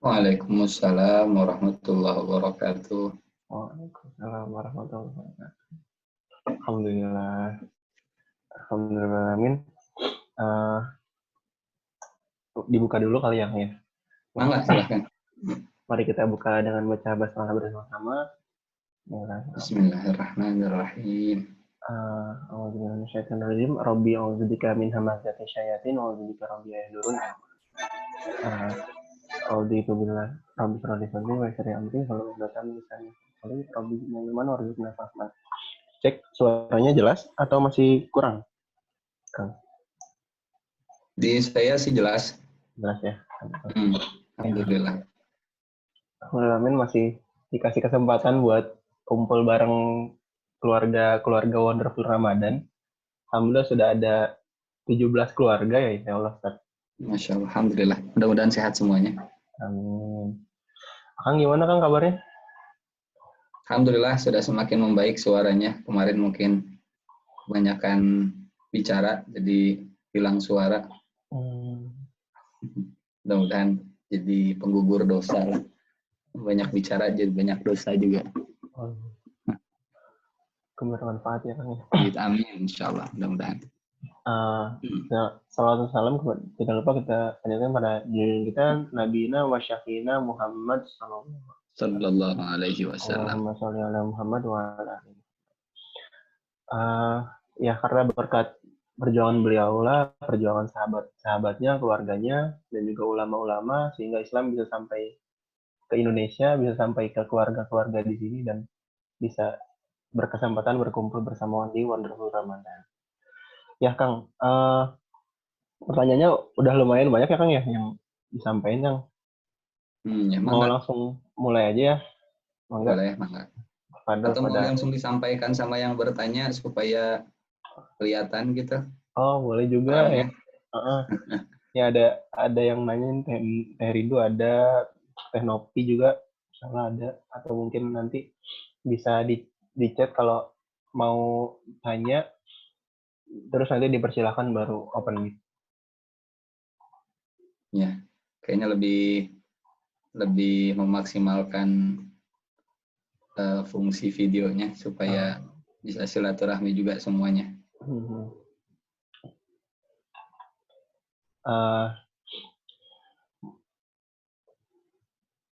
Waalaikumsalam warahmatullahi wabarakatuh. Waalaikumsalam warahmatullahi wabarakatuh. Alhamdulillah. Alhamdulillah. Amin. Dibuka dulu kali ya. Mangga, silahkan. Mari kita buka dengan baca basmalah bersama-sama. Bismillahirrahmanirrahim. A'udzubillahi minasyaitonirrajim. Rabbi a'udzubika min hamazati syayatin wa a'udzubika rabbi yahdurun. A'udzu billah. Rabbi shrah li sadri wa yassir li amri wahlul 'uqdatam min lisani yafqahu qawli. Rabbi zidni ilman warzuqna fahman. Cek suaranya jelas atau masih kurang, Kang? Di saya sih jelas. Jelas ya. Alhamdulillah. Amin masih dikasih kesempatan buat kumpul bareng keluarga Wonderful Ramadan. Alhamdulillah sudah ada 17 keluarga ya, insya Allah, Ustaz. Masya Allah, alhamdulillah. Mudah-mudahan sehat semuanya. Amin. Kang, gimana Kang kabarnya? Alhamdulillah sudah semakin membaik suaranya. Kemarin mungkin kebanyakan bicara, jadi hilang suara. Mudah-mudahan jadi penggugur dosa lah. Banyak bicara jadi banyak dosa juga. Bermanfaat ya Kang. Amin, insya Allah, mudah-mudahan. Salawat salam, tidak lupa kita panjatkan pada junjungan kita Nabi wa Syafiina Muhammad sallallahu alaihi wasallam. Allahumma sholli ala Muhammad wa ala alihi. Ya karena berkat perjuangan beliau lah, perjuangan sahabatnya, keluarganya, dan juga ulama-ulama, sehingga Islam bisa sampai ke Indonesia, bisa sampai ke keluarga-keluarga di sini, dan bisa berkesempatan berkumpul bersama di Wonderful Ramadan. Ya Kang, pertanyaannya udah lumayan banyak ya Kang ya yang disampaikan Kang. Ya, mau langsung mulai aja ya? Boleh, mangga. Atau mau langsung disampaikan sama yang bertanya supaya kelihatan gitu? Oh, boleh juga ya. Ya ada yang nanyain Teh Rindu ada, Teh Nopi juga salah ada, atau mungkin nanti bisa di chat kalau mau tanya, terus nanti dipersilahkan baru open mic. Ya, kayaknya lebih memaksimalkan fungsi videonya supaya bisa silaturahmi juga semuanya.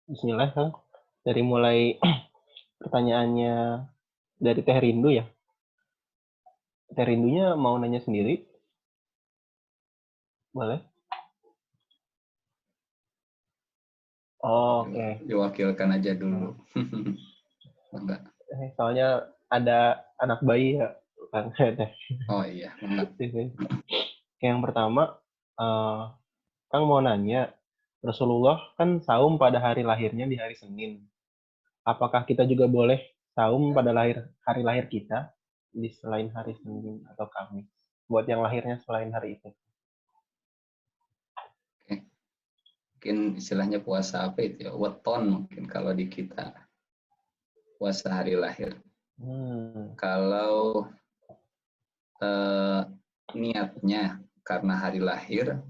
Bismillah Kang. Dari mulai pertanyaannya dari Teh Rindu ya. Teh Rindunya mau nanya sendiri? Boleh? Oh, oke. Diwakilkan aja dulu. Enggak. Soalnya ada anak bayi ya, Kang. Oh iya, enggak. Yang pertama, Kang mau nanya, Rasulullah kan saum pada hari lahirnya di hari Senin. Apakah kita juga boleh saum pada hari lahir kita di selain hari Senin atau Kamis? Buat yang lahirnya selain hari itu. Oke. Mungkin istilahnya puasa apa itu ya? Weton mungkin kalau di kita. Puasa hari lahir. Kalau niatnya karena hari lahir,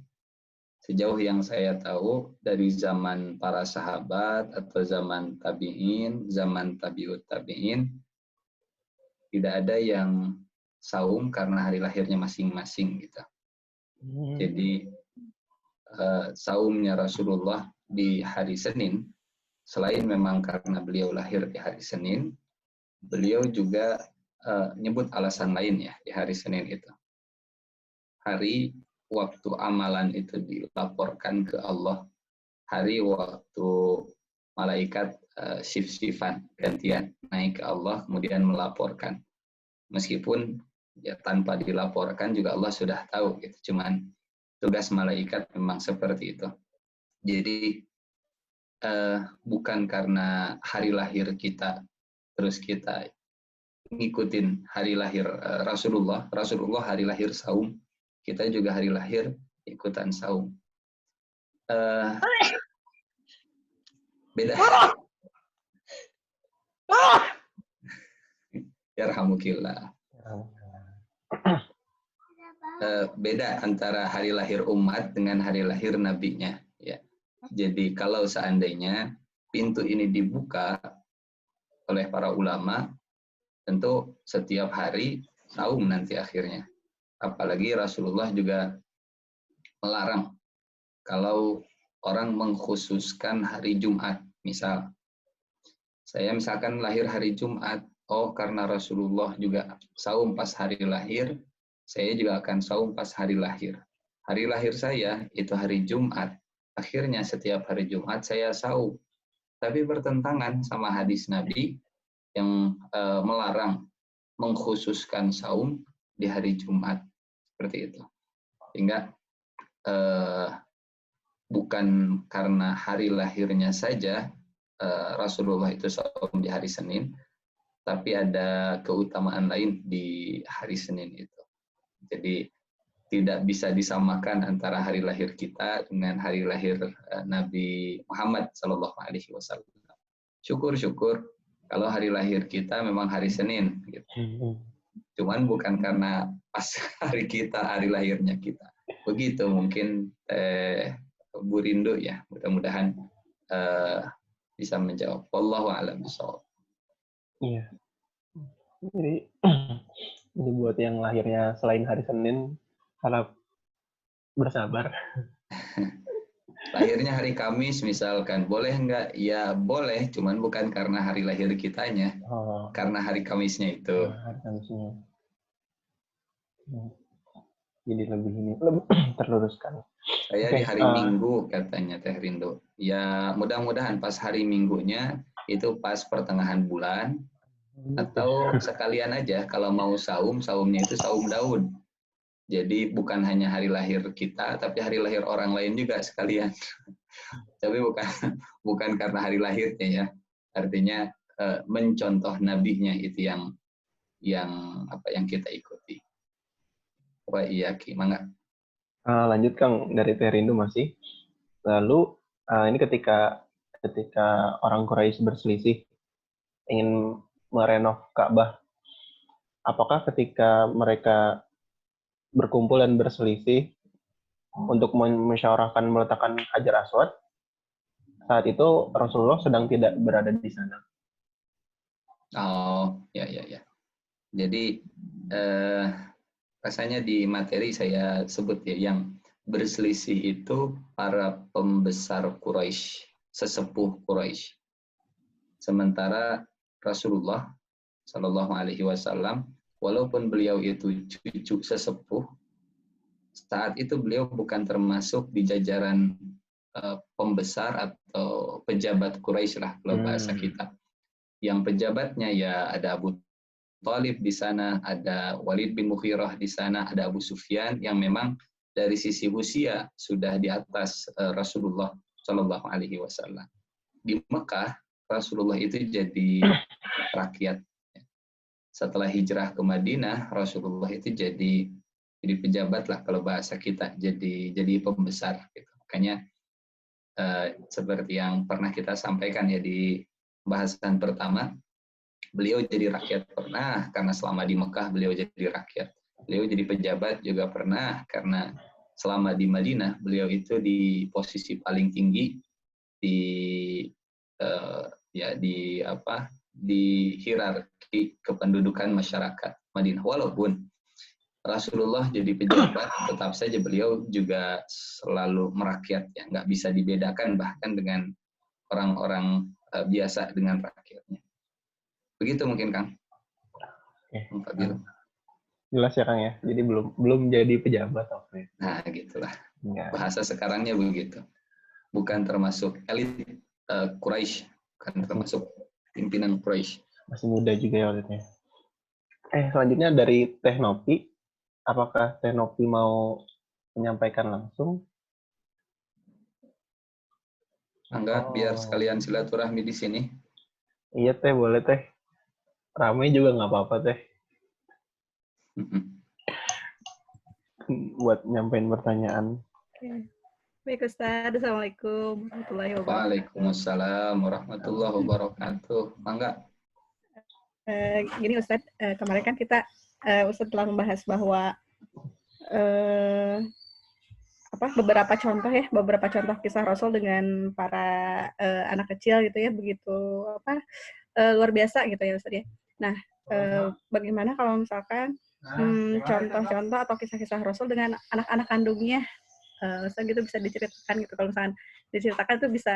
sejauh yang saya tahu dari zaman para sahabat atau zaman tabi'in, zaman tabi'ut tabi'in, tidak ada yang saum karena hari lahirnya masing-masing gitu. Jadi saumnya Rasulullah di hari Senin, selain memang karena beliau lahir di hari Senin, beliau juga nyebut alasan lain ya di hari Senin itu. Hari waktu amalan itu dilaporkan ke Allah, hari waktu malaikat shift-shiftan gantian naik ke Allah kemudian melaporkan. Meskipun ya tanpa dilaporkan juga Allah sudah tahu gitu. Cuman tugas malaikat memang seperti itu. Jadi bukan karena hari lahir kita terus kita ngikutin hari lahir Rasulullah hari lahir saum, kita juga hari lahir ikutan saum. Beda. Yarhamukillah. Beda antara hari lahir umat dengan hari lahir nabinya. Ya. Jadi kalau seandainya pintu ini dibuka oleh para ulama, tentu setiap hari saum nanti akhirnya. Apalagi Rasulullah juga melarang kalau orang mengkhususkan hari Jumat. Misal, saya misalkan lahir hari Jumat, oh karena Rasulullah juga saum pas hari lahir, saya juga akan saum pas hari lahir. Hari lahir saya itu hari Jumat, akhirnya setiap hari Jumat saya saum. Tapi bertentangan sama hadis Nabi yang melarang mengkhususkan saum di hari Jumat. Seperti itu. Sehingga bukan karena hari lahirnya saja Rasulullah itu saum di hari Senin, tapi ada keutamaan lain di hari Senin itu. Jadi tidak bisa disamakan antara hari lahir kita dengan hari lahir Nabi Muhammad SAW. Syukur-syukur kalau hari lahir kita memang hari Senin. Gitu. Cuman bukan karena pas hari kita, hari lahirnya kita. Begitu mungkin Bu Rindu ya, mudah-mudahan bisa menjawab. Wallahu a'lam bishawab. Iya. Jadi buat yang lahirnya selain hari Senin, harap bersabar. Lahirnya hari Kamis misalkan, boleh nggak? Ya boleh, cuman bukan karena hari lahir kitanya, karena hari Kamisnya itu. Hari Kamisnya. Jadi lebih terluruskan. Saya di hari Minggu katanya Teh Rindu. Ya mudah-mudahan pas hari Minggunya itu pas pertengahan bulan, atau sekalian aja kalau mau saumnya itu saum Daud. Jadi bukan hanya hari lahir kita, tapi hari lahir orang lain juga sekalian. Tapi bukan karena hari lahirnya ya. Artinya mencontoh nabinya itu yang kita ikuti. Wa iyaki, mangga. Lanjut Kang, dari Teh Rindu masih. Lalu ini ketika orang Quraisy berselisih ingin merenov Ka'bah, apakah ketika mereka berkumpul dan berselisih untuk musyawarahkan meletakkan Hajar Aswad, saat itu Rasulullah sedang tidak berada di sana? Oh, ya. Jadi rasanya di materi saya sebut ya, yang berselisih itu para pembesar Quraisy, sesepuh Quraisy. Sementara Rasulullah Shallallahu Alaihi Wasallam, walaupun beliau itu cucu sesepuh, saat itu beliau bukan termasuk di jajaran pembesar atau pejabat Quraisy lah kalau bahasa kita. Yang pejabatnya ya ada Abu Thalib di sana, ada Walid bin Mughirah di sana, ada Abu Sufyan yang memang dari sisi usia sudah di atas Rasulullah Shallallahu Alaihi Wasallam. Di Mekah Rasulullah itu jadi rakyat. Setelah hijrah ke Madinah, Rasulullah itu jadi pejabat lah kalau bahasa kita, jadi pembesar. Gitu. Makanya seperti yang pernah kita sampaikan ya di bahasan pertama, beliau jadi rakyat pernah karena selama di Mekah beliau jadi rakyat. Beliau jadi pejabat juga pernah karena selama di Madinah beliau itu di posisi paling tinggi di hierarki kependudukan masyarakat Madinah. Walaupun Rasulullah jadi pejabat, tetap saja beliau juga selalu merakyat, ya nggak bisa dibedakan bahkan dengan orang-orang biasa dengan rakyatnya. Begitu mungkin Kang. Oke. Jelas ya Kang ya. Jadi belum jadi pejabat. Oke. Nah gitulah. Bahasa sekarangnya begitu. Bukan termasuk elit Quraisy, bukan termasuk pimpinan Quraisy. Masih muda juga ya waktu. Selanjutnya dari Teh Nopi. Apakah Teh Nopi mau menyampaikan langsung? Anggap biar sekalian silaturahmi di sini. Iya Teh, boleh Teh. Ramai juga nggak apa-apa Teh. Buat nyampein pertanyaan. Oke. Baik Ustaz, Assalamualaikum warahmatullahi wabarakatuh. Waalaikumsalam warahmatullahi wabarakatuh. Mangga. Gini Ustaz, kemarin kan kita Ustaz telah membahas bahwa beberapa contoh ya, beberapa contoh kisah Rasul dengan para anak kecil gitu ya, begitu luar biasa gitu ya Ustaz ya. Nah, bagaimana kalau misalkan contoh-contoh atau kisah-kisah Rasul dengan anak-anak kandungnya, Ustaz gitu bisa diceritakan gitu, kalau misalkan diceritakan itu bisa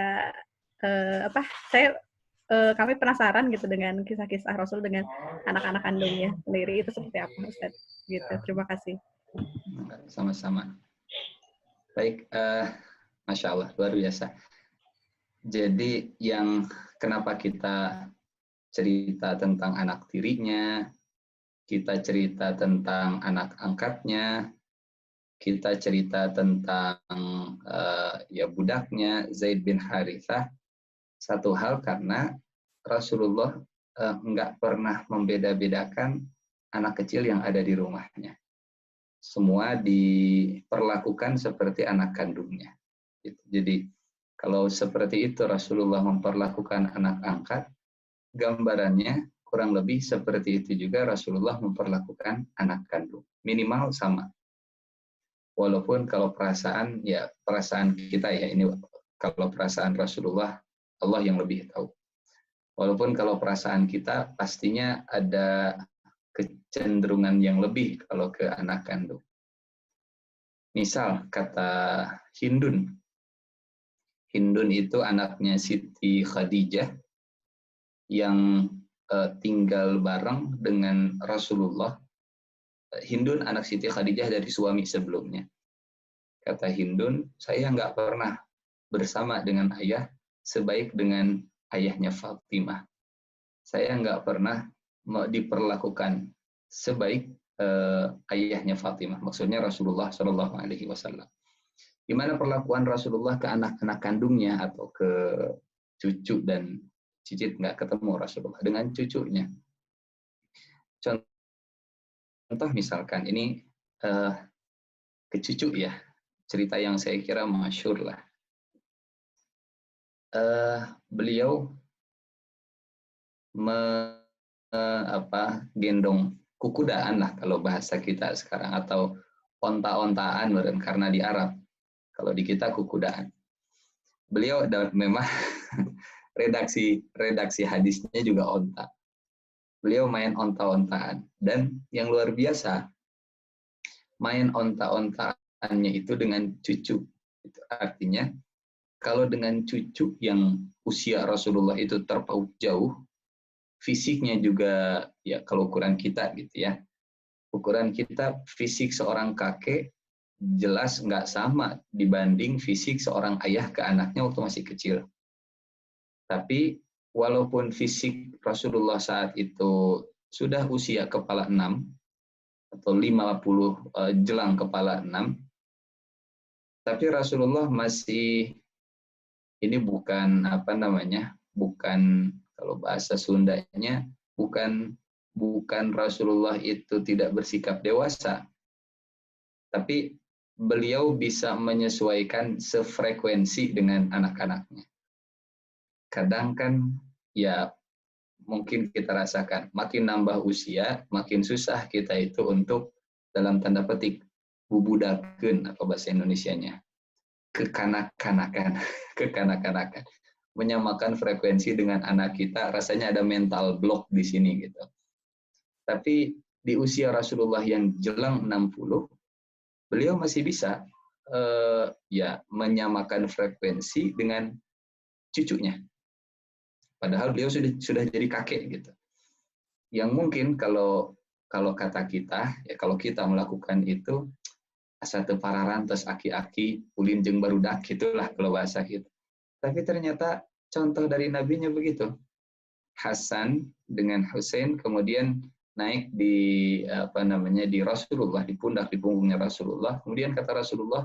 kami penasaran gitu dengan kisah-kisah Rasul dengan anak-anak kandungnya sendiri itu seperti apa Ustaz? Gitu. Terima kasih. Sama-sama. Baik, Masya Allah, luar biasa. Jadi yang kenapa kita cerita tentang anak tirinya, kita cerita tentang anak angkatnya, kita cerita tentang ya budaknya Zaid bin Harithah. Satu hal karena Rasulullah nggak pernah membeda-bedakan anak kecil yang ada di rumahnya. Semua diperlakukan seperti anak kandungnya. Jadi kalau seperti itu Rasulullah memperlakukan anak angkat, gambarannya kurang lebih seperti itu juga Rasulullah memperlakukan anak kandung. Minimal sama. Walaupun kalau perasaan, ya perasaan kita ya, ini kalau perasaan Rasulullah, Allah yang lebih tahu. Walaupun kalau perasaan kita pastinya ada kecenderungan yang lebih kalau ke anak kandung. Misal kata Hindun. Hindun itu anaknya Siti Khadijah yang tinggal bareng dengan Rasulullah. Hindun anak Siti Khadijah dari suami sebelumnya. Kata Hindun, saya nggak pernah bersama dengan ayah sebaik dengan ayahnya Fatimah. Saya nggak pernah diperlakukan sebaik ayahnya Fatimah. Maksudnya Rasulullah Shallallahu Alaihi Wasallam. Gimana perlakuan Rasulullah ke anak-anak kandungnya atau ke cucu dan cicit, nggak ketemu Rasulullah dengan cucunya. Contoh misalkan ini ke cucu ya, cerita yang saya kira masyhur lah. Beliau gendong kukudaan lah kalau bahasa kita sekarang, atau onta-ontaan karena di Arab. Kalau di kita kukudaan. Beliau memang redaksi hadisnya juga onta. Beliau main onta-ontaan, dan yang luar biasa main onta-ontaannya itu dengan cucu. Itu artinya kalau dengan cucu yang usia Rasulullah itu terpaut jauh, fisiknya juga ya kalau ukuran kita gitu ya. Ukuran kita, fisik seorang kakek jelas nggak sama dibanding fisik seorang ayah ke anaknya waktu masih kecil. Tapi walaupun fisik Rasulullah saat itu sudah usia kepala 6 atau 50 jelang kepala 6, tapi Rasulullah masih, ini bukan bukan kalau bahasa Sundanya, bukan Rasulullah itu tidak bersikap dewasa, tapi beliau bisa menyesuaikan sefrekuensi dengan anak-anaknya. Kadang kan ya mungkin kita rasakan makin nambah usia, makin susah kita itu untuk dalam tanda petik bubudakeun atau bahasa Indonesianya kekanak-kanakan, menyamakan frekuensi dengan anak kita, rasanya ada mental block di sini gitu. Tapi di usia Rasulullah yang jelang 60, beliau masih bisa ya menyamakan frekuensi dengan cucunya. Padahal beliau sudah jadi kakek gitu. Yang mungkin kalau kata kita, ya kalau kita melakukan itu asa teu pararan tos aki-aki ulin jeung barudak gitulah kalau bahasa kita. Tapi ternyata contoh dari nabinya begitu. Hasan dengan Husain kemudian naik di di Rasulullah, di punggungnya Rasulullah. Kemudian kata Rasulullah,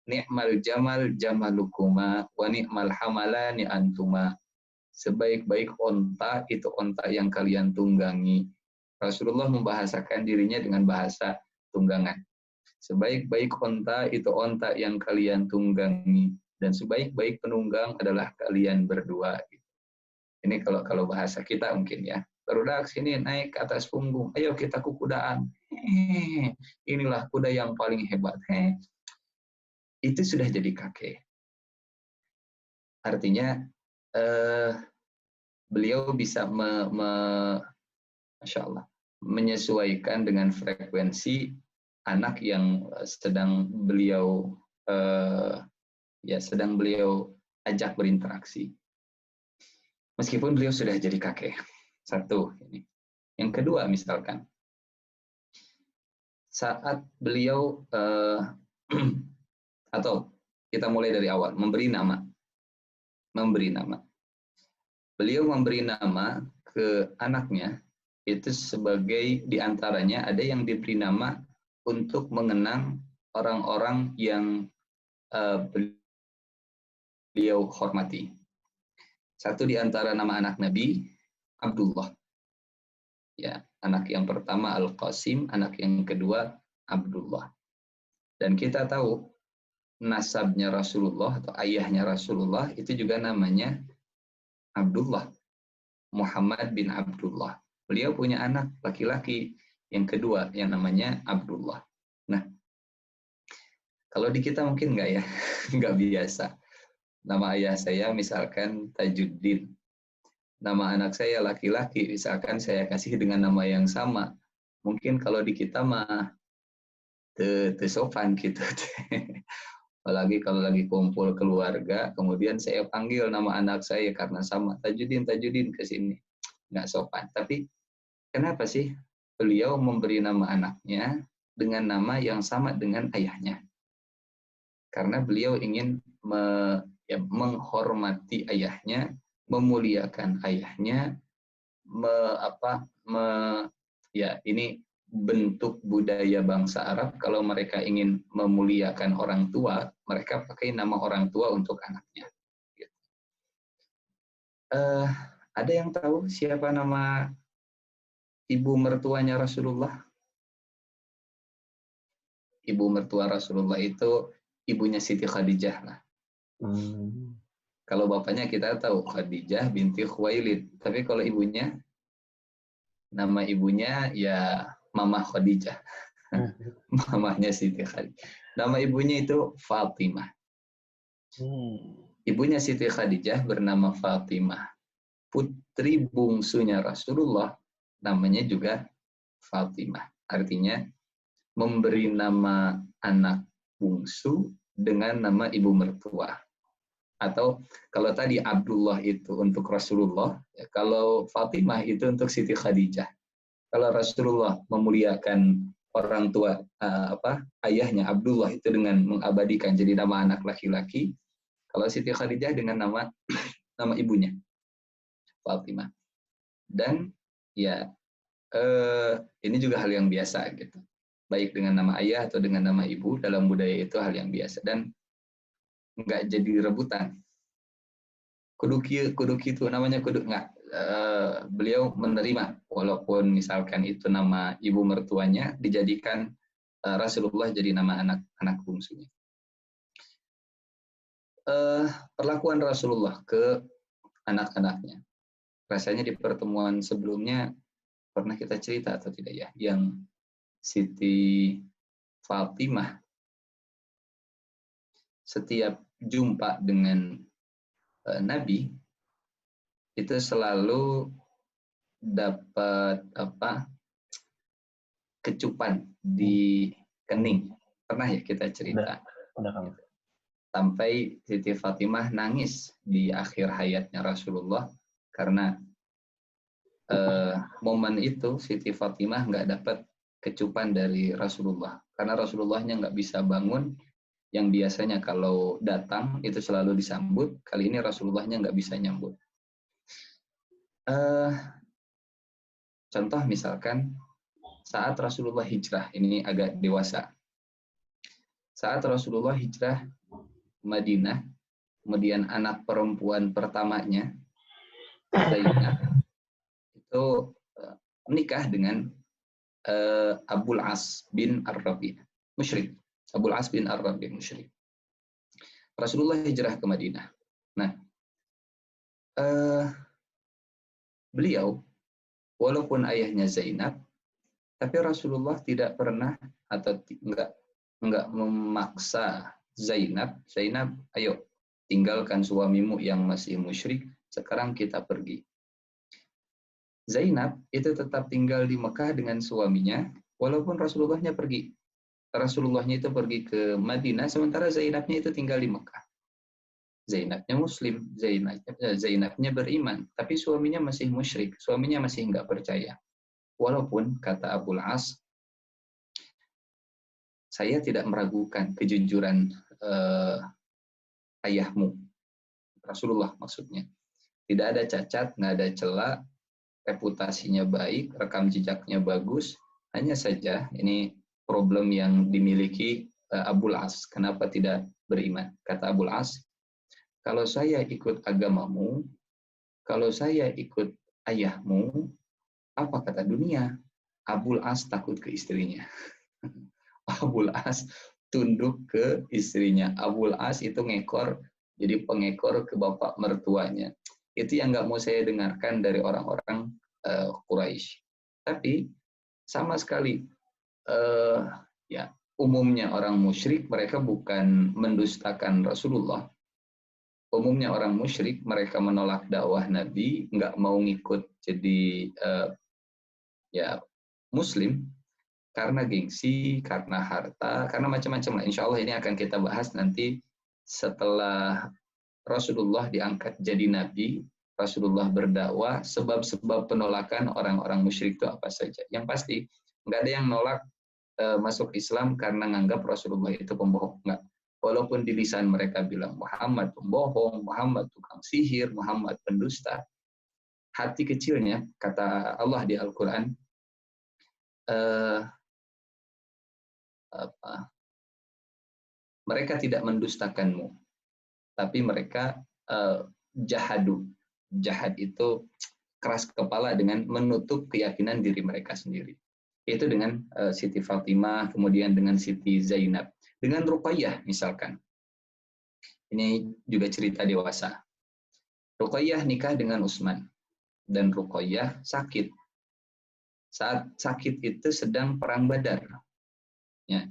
ni'mal jamal jamalukuma wa ni'mal hamalani antuma. Sebaik-baik onta itu onta yang kalian tunggangi. Rasulullah membahasakan dirinya dengan bahasa tunggangan. Sebaik-baik onta itu onta yang kalian tunggangi, dan sebaik-baik penunggang adalah kalian berdua. Ini kalau bahasa kita mungkin ya. Barudak sini naik ke atas punggung. Ayo kita kukudaan. Inilah kuda yang paling hebat. itu sudah jadi kakek. Artinya beliau bisa Masya Allah, menyesuaikan dengan frekuensi anak yang sedang beliau ajak berinteraksi. Meskipun beliau sudah jadi kakek. Satu ini. Yang kedua, misalkan saat beliau atau kita mulai dari awal, memberi nama. Beliau memberi nama ke anaknya itu sebagai diantaranya ada yang diberi nama untuk mengenang orang-orang yang beliau hormati. Satu di antara nama anak Nabi, Abdullah. Ya, anak yang pertama Al-Qasim, anak yang kedua Abdullah. Dan kita tahu nasabnya Rasulullah atau ayahnya Rasulullah itu juga namanya Abdullah. Muhammad bin Abdullah. Beliau punya anak laki-laki yang kedua yang namanya Abdullah. Nah, kalau di kita mungkin nggak ya, nggak biasa. Nama ayah saya misalkan Tajuddin. Nama anak saya laki-laki, misalkan saya kasih dengan nama yang sama. Mungkin kalau di kita mah sopan gitu. Apalagi kalau lagi kumpul keluarga, kemudian saya panggil nama anak saya karena sama. Tajuddin ke sini. Nggak sopan. Tapi kenapa sih beliau memberi nama anaknya dengan nama yang sama dengan ayahnya? Karena beliau ingin menghormati ayahnya, memuliakan ayahnya, ini bentuk budaya bangsa Arab. Kalau mereka ingin memuliakan orang tua, mereka pakai nama orang tua untuk anaknya. Ada yang tahu siapa nama ibu mertuanya Rasulullah? Ibu mertua Rasulullah itu ibunya Siti Khadijah lah. Kalau bapaknya kita tahu Khadijah binti Khuwailid, tapi kalau ibunya, nama ibunya ya Mama Khadijah. Mamanya Siti Khadijah. Nama ibunya itu Fatimah. Ibunya Siti Khadijah bernama Fatimah. Putri bungsunya Rasulullah namanya juga Fatimah. Artinya memberi nama anak bungsu dengan nama ibu mertua. Atau kalau tadi Abdullah itu untuk Rasulullah, ya, kalau Fatimah itu untuk Siti Khadijah. Kalau Rasulullah memuliakan orang tua ayahnya Abdullah itu dengan mengabadikan jadi nama anak laki-laki. Kalau Siti Khadijah dengan nama ibunya Fatimah. Dan ya ini juga hal yang biasa gitu. Baik dengan nama ayah atau dengan nama ibu dalam budaya itu hal yang biasa dan nggak jadi rebutan. Kudu itu namanya kudu nggak. Beliau menerima walaupun misalkan itu nama ibu mertuanya dijadikan Rasulullah jadi nama anak bungsunya. Perlakuan Rasulullah ke anak-anaknya. Rasanya di pertemuan sebelumnya pernah kita cerita atau tidak ya, yang Siti Fatimah setiap jumpa dengan Nabi itu selalu dapat kecupan di kening. Pernah ya kita cerita. Sampai Siti Fatimah nangis di akhir hayatnya Rasulullah karena momen itu Siti Fatimah nggak dapat kecupan dari Rasulullah karena Rasulullahnya nggak bisa bangun. Yang biasanya kalau datang itu selalu disambut, kali ini Rasulullahnya nggak bisa nyambut. Contoh misalkan saat Rasulullah hijrah, ini agak dewasa. Saat Rasulullah hijrah Madinah, kemudian anak perempuan pertamanya, Zainab, itu menikah dengan Abul As bin Ar-Rabi, musyrik. Abul As bin Ar-Rabi, musyrik. Rasulullah hijrah ke Madinah. Nah, beliau, walaupun ayahnya Zainab, tapi Rasulullah tidak pernah atau enggak memaksa Zainab, ayo tinggalkan suamimu yang masih musyrik, sekarang kita pergi. Zainab itu tetap tinggal di Mekah dengan suaminya, walaupun Rasulullahnya pergi. Rasulullahnya itu pergi ke Madinah, sementara Zainabnya itu tinggal di Mekah. Zainabnya Muslim, Zainabnya beriman, tapi suaminya masih musyrik, suaminya masih nggak percaya. Walaupun kata Abul As, saya tidak meragukan kejujuran ayahmu, Rasulullah maksudnya. Tidak ada cacat, nggak ada celah, reputasinya baik, rekam jejaknya bagus. Hanya saja ini problem yang dimiliki Abul As. Kenapa tidak beriman? Kata Abul As, kalau saya ikut agamamu, kalau saya ikut ayahmu, apa kata dunia? Abul As takut ke istrinya. Abul As tunduk ke istrinya. Abul As itu ngekor, jadi pengekor ke bapak mertuanya. Itu yang nggak mau saya dengarkan dari orang-orang Quraisy. Tapi sama sekali, ya umumnya orang musyrik mereka bukan mendustakan Rasulullah. Umumnya orang musyrik mereka menolak dakwah Nabi, nggak mau ngikut jadi ya Muslim karena gengsi, karena harta, karena macam-macam lah. Insya Allah ini akan kita bahas nanti setelah Rasulullah diangkat jadi Nabi, Rasulullah berdakwah, sebab-sebab penolakan orang-orang musyrik itu apa saja. Yang pasti, nggak ada yang nolak masuk Islam karena nganggap Rasulullah itu pembohong. Nggak. Walaupun di lisan mereka bilang Muhammad pembohong, Muhammad tukang sihir, Muhammad pendusta. Hati kecilnya, kata Allah di Al-Quran, mereka tidak mendustakanmu, tapi mereka jahadu. Jahad itu keras kepala dengan menutup keyakinan diri mereka sendiri. Itu dengan Siti Fatimah, kemudian dengan Siti Zainab. Dengan Ruqayyah misalkan. Ini juga cerita dewasa. Ruqayyah nikah dengan Utsman. Dan Ruqayyah sakit. Saat sakit itu sedang perang Badar. Ya.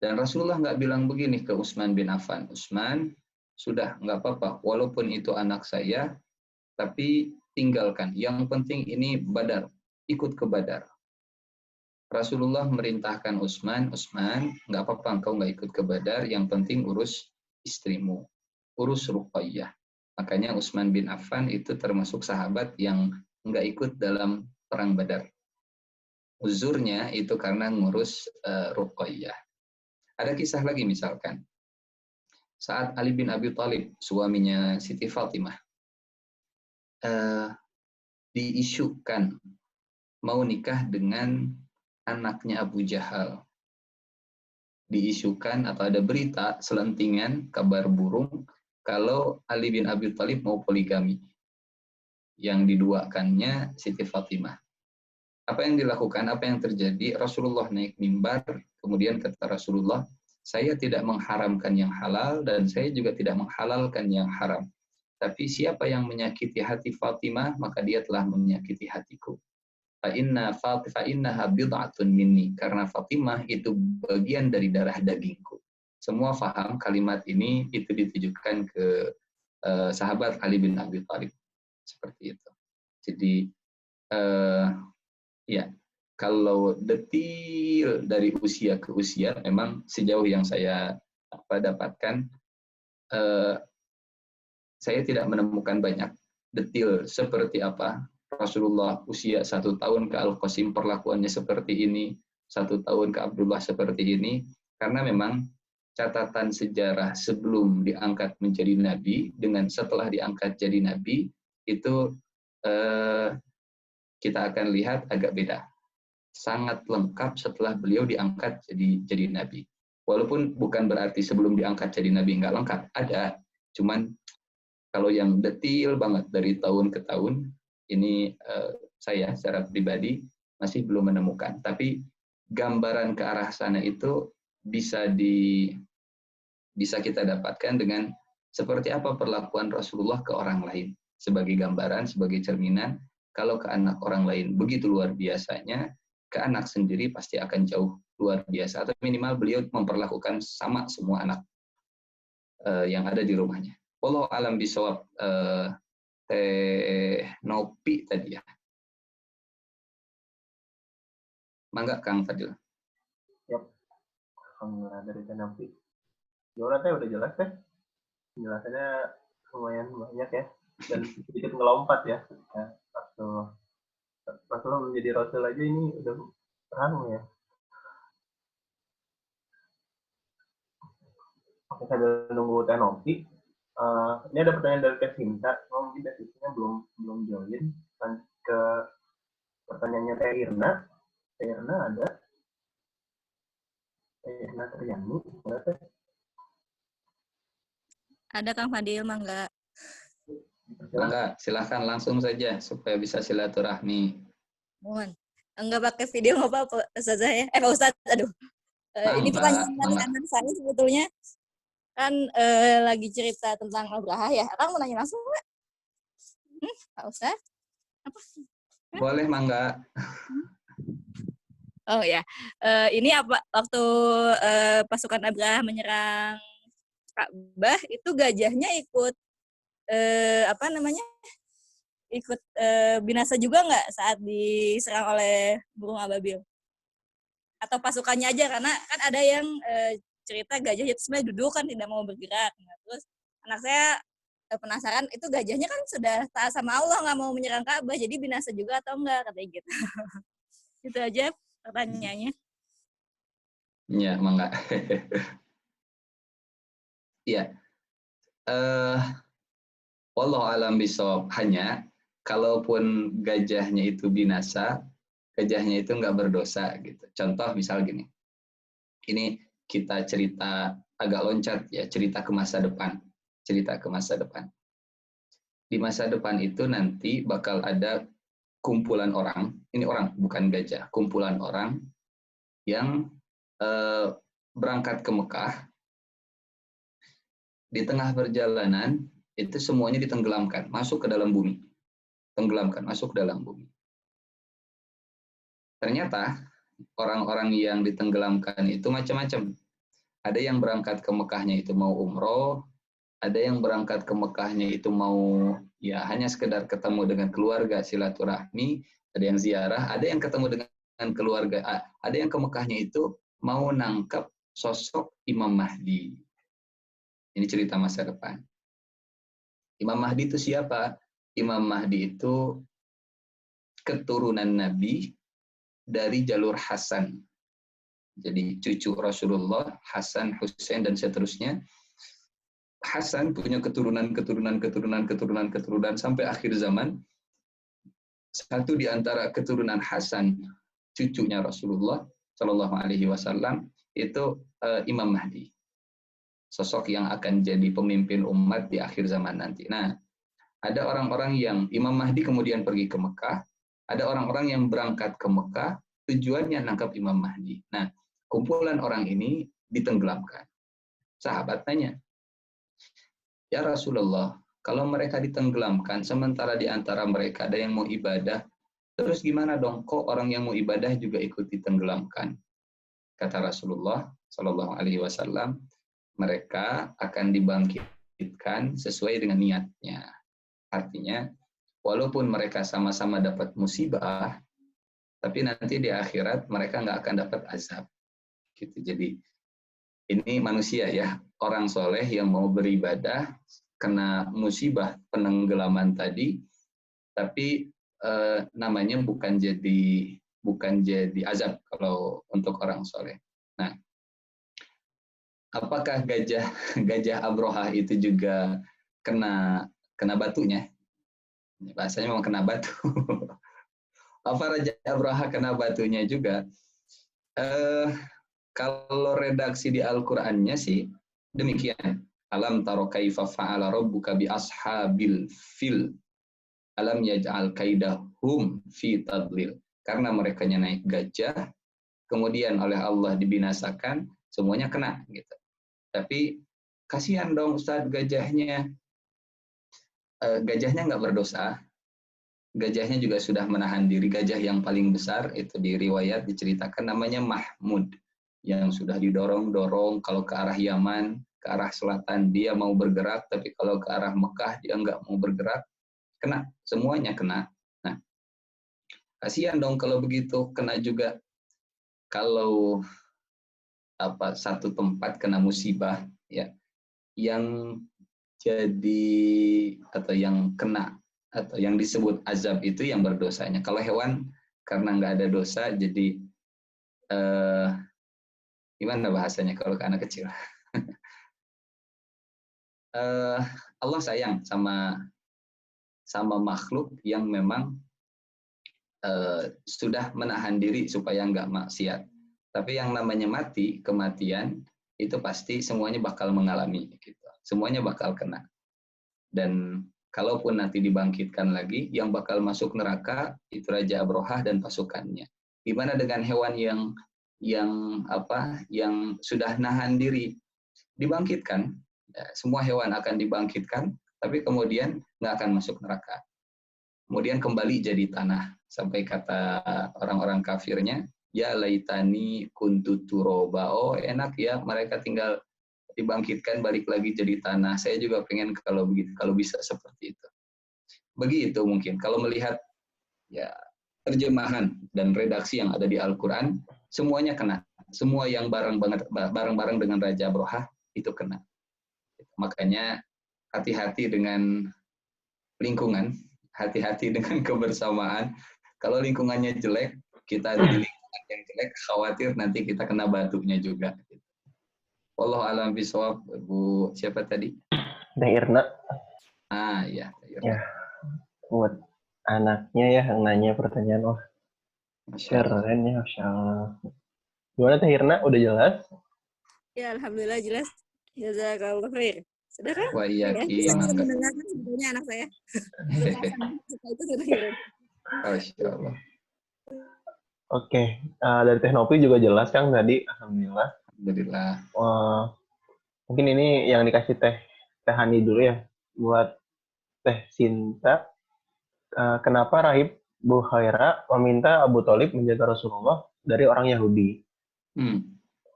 Dan Rasulullah nggak bilang begini ke Utsman bin Affan. Utsman, sudah nggak apa-apa. Walaupun itu anak saya, tapi tinggalkan. Yang penting ini Badar. Ikut ke Badar. Rasulullah merintahkan Utsman, nggak apa-apa engkau nggak ikut ke Badar, yang penting urus istrimu, urus Ruqayyah. Makanya Utsman bin Affan itu termasuk sahabat yang nggak ikut dalam perang Badar. Uzurnya itu karena ngurus Ruqayyah. Ada kisah lagi misalkan, saat Ali bin Abi Thalib, suaminya Siti Fatimah, diisukan mau nikah dengan anaknya Abu Jahal. Diisukan atau ada berita selentingan kabar burung kalau Ali bin Abi Thalib mau poligami. Yang diduakannya Siti Fatimah. Apa yang dilakukan? Apa yang terjadi? Rasulullah naik mimbar, kemudian kata Rasulullah, saya tidak mengharamkan yang halal dan saya juga tidak menghalalkan yang haram. Tapi siapa yang menyakiti hati Fatimah, maka dia telah menyakiti hatiku. Fa'innaha bid'atun minni, karena Fatimah itu bagian dari darah dagingku. Semua faham kalimat ini itu ditujukan ke sahabat Ali bin Abi Thalib. Seperti itu. Jadi ya, kalau detil dari usia ke usia, memang sejauh yang saya dapatkan, saya tidak menemukan banyak detil seperti apa Rasulullah usia 1 tahun ke Al-Qasim perlakuannya seperti ini, 1 tahun ke Abdullah seperti ini, karena memang catatan sejarah sebelum diangkat menjadi Nabi dengan setelah diangkat jadi Nabi itu kita akan lihat agak beda. Sangat lengkap setelah beliau diangkat jadi Nabi. Walaupun bukan berarti sebelum diangkat jadi Nabi nggak lengkap, ada. Cuman kalau yang detil banget dari tahun ke tahun, ini saya secara pribadi masih belum menemukan. Tapi gambaran ke arah sana itu bisa kita dapatkan dengan seperti apa perlakuan Rasulullah ke orang lain. Sebagai gambaran, sebagai cerminan, kalau ke anak orang lain begitu luar biasanya, ke anak sendiri pasti akan jauh luar biasa. Atau minimal beliau memperlakukan sama semua anak yang ada di rumahnya. Wallahu alam bisawab. Teh Nopi tadi ya. Mangga Kang Fadil. Yap. Alhamdulillah dari Teh Nopi. Gimana Teh, udah jelas Teh? Penjelasannya lumayan banyak ya. Dan sedikit ngelompat ya. Rasulullah menjadi Rasul aja ini udah terang ya. Oke, saya nunggu Teh Nopi. Ini ada pertanyaan dari Teh Sinta. Mungkin Teh Sinta belum join. Lanjut ke pertanyaannya Teh Irna. Teh Irna ada. Teh Irna Triani. Ada Teh? Ada Kang Fadil, mangga. Mangga, silahkan langsung saja supaya bisa silaturahmi. Mohon. Enggak pakai video nggak apa-apa, Ustazah ya. Pak Ustadz, aduh. Ini pertanyaan dari saya sebetulnya. Kan lagi cerita tentang Abraha ya. Akang mau nanya langsung nggak? Pak Ustadz? Apa? Boleh, Mangga. Oh ya, ini apa waktu pasukan Abraha menyerang Ka'bah itu gajahnya ikut ikut binasa juga nggak saat diserang oleh burung ababil? Atau pasukannya aja, karena kan ada yang cerita gajah itu sebenarnya duduk kan tidak mau bergerak. Nah, terus anak saya penasaran, itu gajahnya kan sudah taat sama Allah nggak mau menyerang Ka'bah, jadi binasa juga atau enggak, katanya gitu. Itu aja pertanyaannya. Ya, Mangga. Iya. Wallahu alam bisawab. Hanya kalaupun gajahnya itu binasa, gajahnya itu nggak berdosa gitu. Contoh misal gini. Ini kita cerita agak loncat ya, cerita ke masa depan. Cerita ke masa depan. Di masa depan itu nanti bakal ada kumpulan orang, ini orang bukan gajah, kumpulan orang yang berangkat ke Mekah. Di tengah perjalanan itu semuanya ditenggelamkan, masuk ke dalam bumi. Tenggelamkan, masuk ke dalam bumi. Ternyata orang-orang yang ditenggelamkan itu macam-macam. Ada yang berangkat ke Mekahnya itu mau umroh, ada yang berangkat ke Mekahnya itu mau ya hanya sekedar ketemu dengan keluarga, silaturahmi, ada yang ziarah, ada yang ketemu dengan keluarga, ada yang ke Mekahnya itu mau nangkep sosok Imam Mahdi. Ini cerita masa depan. Imam Mahdi itu siapa? Imam Mahdi itu keturunan Nabi dari jalur Hasan. Jadi cucu Rasulullah, Hasan, Husain, dan seterusnya. Hasan punya keturunan sampai akhir zaman. Satu di antara keturunan Hasan, cucunya Rasulullah Shallallahu Alaihi Wasallam, itu Imam Mahdi. Sosok yang akan jadi pemimpin umat di akhir zaman nanti. Nah, ada orang-orang yang Imam Mahdi kemudian pergi ke Mekah, ada orang-orang yang berangkat ke Mekah, tujuannya nangkap Imam Mahdi. Nah, kumpulan orang ini ditenggelamkan. Sahabat tanya, ya Rasulullah, kalau mereka ditenggelamkan, sementara di antara mereka ada yang mau ibadah, terus gimana dong? Kok orang yang mau ibadah juga ikut ditenggelamkan? Kata Rasulullah Shallallahu Alaihi Wasallam, mereka akan dibangkitkan sesuai dengan niatnya. Artinya, walaupun mereka sama-sama dapat musibah, tapi nanti di akhirat mereka nggak akan dapat azab. Gitu. Jadi ini manusia ya, orang soleh yang mau beribadah kena musibah penenggelaman tadi, tapi namanya bukan jadi azab kalau untuk orang soleh. Nah, apakah gajah Abrohah itu juga kena batunya? Bahasanya memang kena batu. Apa Raja Abrohah kena batunya juga? Kalau redaksi di Al-Qur'annya sih demikian. Alam taro kaifa fa'ala rabbuka bi ashabil fil. Alam yaj'al kaidahum fi tadlil. Karena mereka naik gajah, kemudian oleh Allah dibinasakan, semuanya kena gitu. Tapi kasihan dong Ustaz gajahnya. Gajahnya nggak berdosa. Gajahnya juga sudah menahan diri. Gajah yang paling besar itu di riwayat diceritakan namanya Mahmud, yang sudah didorong-dorong kalau ke arah Yaman ke arah selatan dia mau bergerak, tapi kalau ke arah Mekah dia nggak mau bergerak, kena, semuanya kena. Nah, kasihan dong kalau begitu, kena juga. Kalau satu tempat kena musibah, ya, yang jadi atau yang kena atau yang disebut azab itu yang berdosanya. Kalau hewan karena nggak ada dosa, jadi gimana bahasanya kalau ke anak kecil? Allah sayang sama makhluk yang memang sudah menahan diri supaya nggak maksiat. Tapi yang namanya mati, kematian, itu pasti semuanya bakal mengalami. Gitu. Semuanya bakal kena. Dan kalaupun nanti dibangkitkan lagi, yang bakal masuk neraka itu Raja Abrohah dan pasukannya. Gimana dengan hewan yang sudah nahan diri, dibangkitkan, ya, semua hewan akan dibangkitkan, tapi kemudian nggak akan masuk neraka. Kemudian kembali jadi tanah, sampai kata orang-orang kafirnya, ya laitani kuntu turoba, oh enak ya, mereka tinggal dibangkitkan balik lagi jadi tanah. Saya juga pengen kalau begitu, kalau bisa seperti itu. Begitu mungkin kalau melihat ya terjemahan dan redaksi yang ada di Al-Qur'an, semuanya kena. Semua yang bareng-bareng dengan Raja Abrohah itu kena. Makanya hati-hati dengan lingkungan, hati-hati dengan kebersamaan. Kalau lingkungannya jelek, kita ada di lingkungan yang jelek, khawatir nanti kita kena batunya juga. Wallahu a'lam bishawab. Bu siapa tadi? Teh Irna. Iya. Ya, buat anaknya ya yang nanya pertanyaan. Wah, keren ya, Masya Allah. Gimana Teh Irna? Udah jelas? Ya, alhamdulillah jelas. Jazakallah khair. Sudah kan? Wah, iya, Bisa mendengarkan sebetulnya anak saya. Itu sudah kirim. Masya Allah. Oke, dari Teknopi juga jelas Kang tadi, alhamdulillah. Alhamdulillah. Mungkin ini yang dikasih Teh Hani dulu ya, buat Teh Sinta. Kenapa Rahib Bukhaira meminta Abu Thalib menjaga Rasulullah dari orang Yahudi?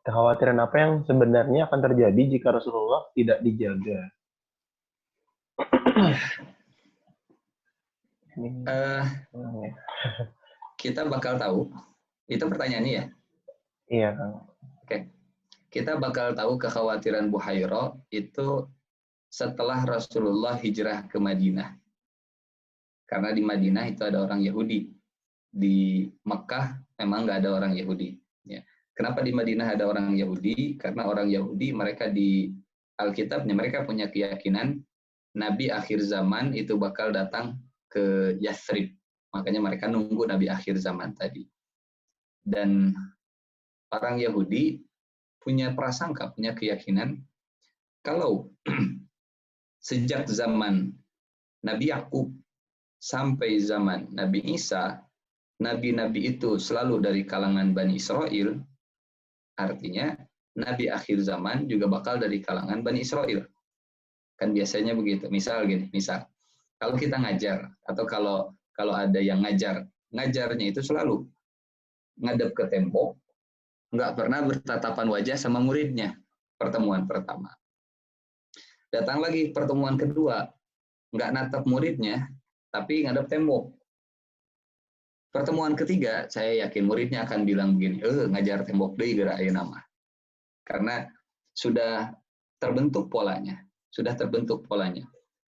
Kekhawatiran apa yang sebenarnya akan terjadi jika Rasulullah tidak dijaga? Kita bakal tahu. Itu pertanyaannya ya? Iya, Kang. Oke. Kita bakal tahu kekhawatiran Bukhaira itu setelah Rasulullah hijrah ke Madinah. Karena di Madinah itu ada orang Yahudi. Di Mekah memang nggak ada orang Yahudi. Ya. Kenapa di Madinah ada orang Yahudi? Karena orang Yahudi mereka di Alkitabnya mereka punya keyakinan Nabi akhir zaman itu bakal datang ke Yathrib. Makanya mereka nunggu Nabi akhir zaman tadi. Dan orang Yahudi punya prasangka, punya keyakinan kalau sejak zaman Nabi Yakub sampai zaman Nabi Isa, nabi-nabi itu selalu dari kalangan Bani Israel, artinya Nabi akhir zaman juga bakal dari kalangan Bani Israel. Kan biasanya begitu. Misal gini, kalau kita ngajar atau kalau ada yang ngajarnya itu selalu ngadep ke tembok, nggak pernah bertatapan wajah sama muridnya. Pertemuan pertama. Datang lagi pertemuan kedua, nggak natap muridnya, tapi ngadep tembok. Pertemuan ketiga, saya yakin muridnya akan bilang begini, ngajar tembok deh gerak ayeuna nama. Karena sudah terbentuk polanya.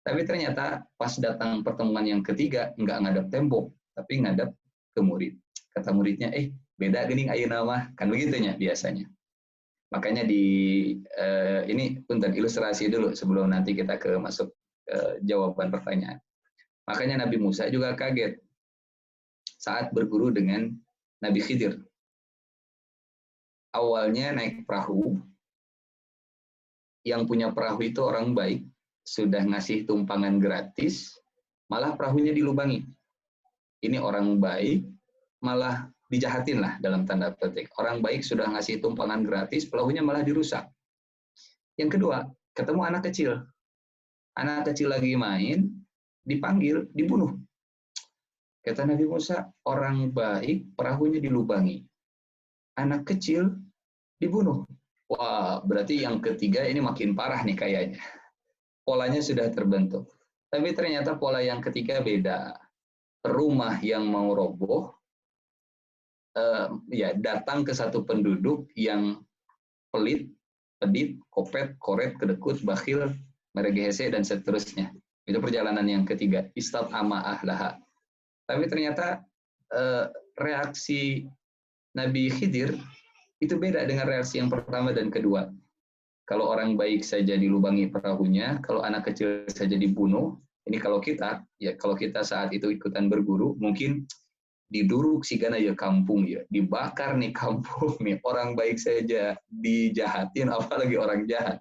Tapi ternyata pas datang pertemuan yang ketiga, nggak ngadep tembok, tapi ngadep ke murid. Kata muridnya, beda gening ayeuna mah, kan begitunya biasanya. Makanya ini punten ilustrasi dulu sebelum nanti kita masuk jawaban pertanyaan. Makanya Nabi Musa juga kaget saat berguru dengan Nabi Khidir. Awalnya naik perahu, yang punya perahu itu orang baik, sudah ngasih tumpangan gratis, malah perahunya dilubangi. Ini orang baik, malah dijahatin lah dalam tanda petik. Orang baik sudah ngasih tumpangan gratis, perahunya malah dirusak. Yang kedua, ketemu anak kecil. Anak kecil lagi main, dipanggil, dibunuh. Kata Nabi Musa, orang baik, perahunya dilubangi. Anak kecil dibunuh. Wah, berarti yang ketiga ini makin parah nih kayaknya. Polanya sudah terbentuk. Tapi ternyata pola yang ketiga beda. Rumah yang mau roboh, ya datang ke satu penduduk yang pelit, pedit, kopet, koret, kedekut, bakhil, meregehese, dan seterusnya. Itu perjalanan yang ketiga. Istat'ama ahlaha. Tapi ternyata reaksi Nabi Khidir itu beda dengan reaksi yang pertama dan kedua. Kalau orang baik saja dilubangi perahunya, kalau anak kecil saja dibunuh. Ini kalau kita, ya kalau kita saat itu ikutan berguru, mungkin diduruk si gana ya kampung ya, dibakar nih kampung nih, orang baik saja dijahatin, apalagi orang jahat.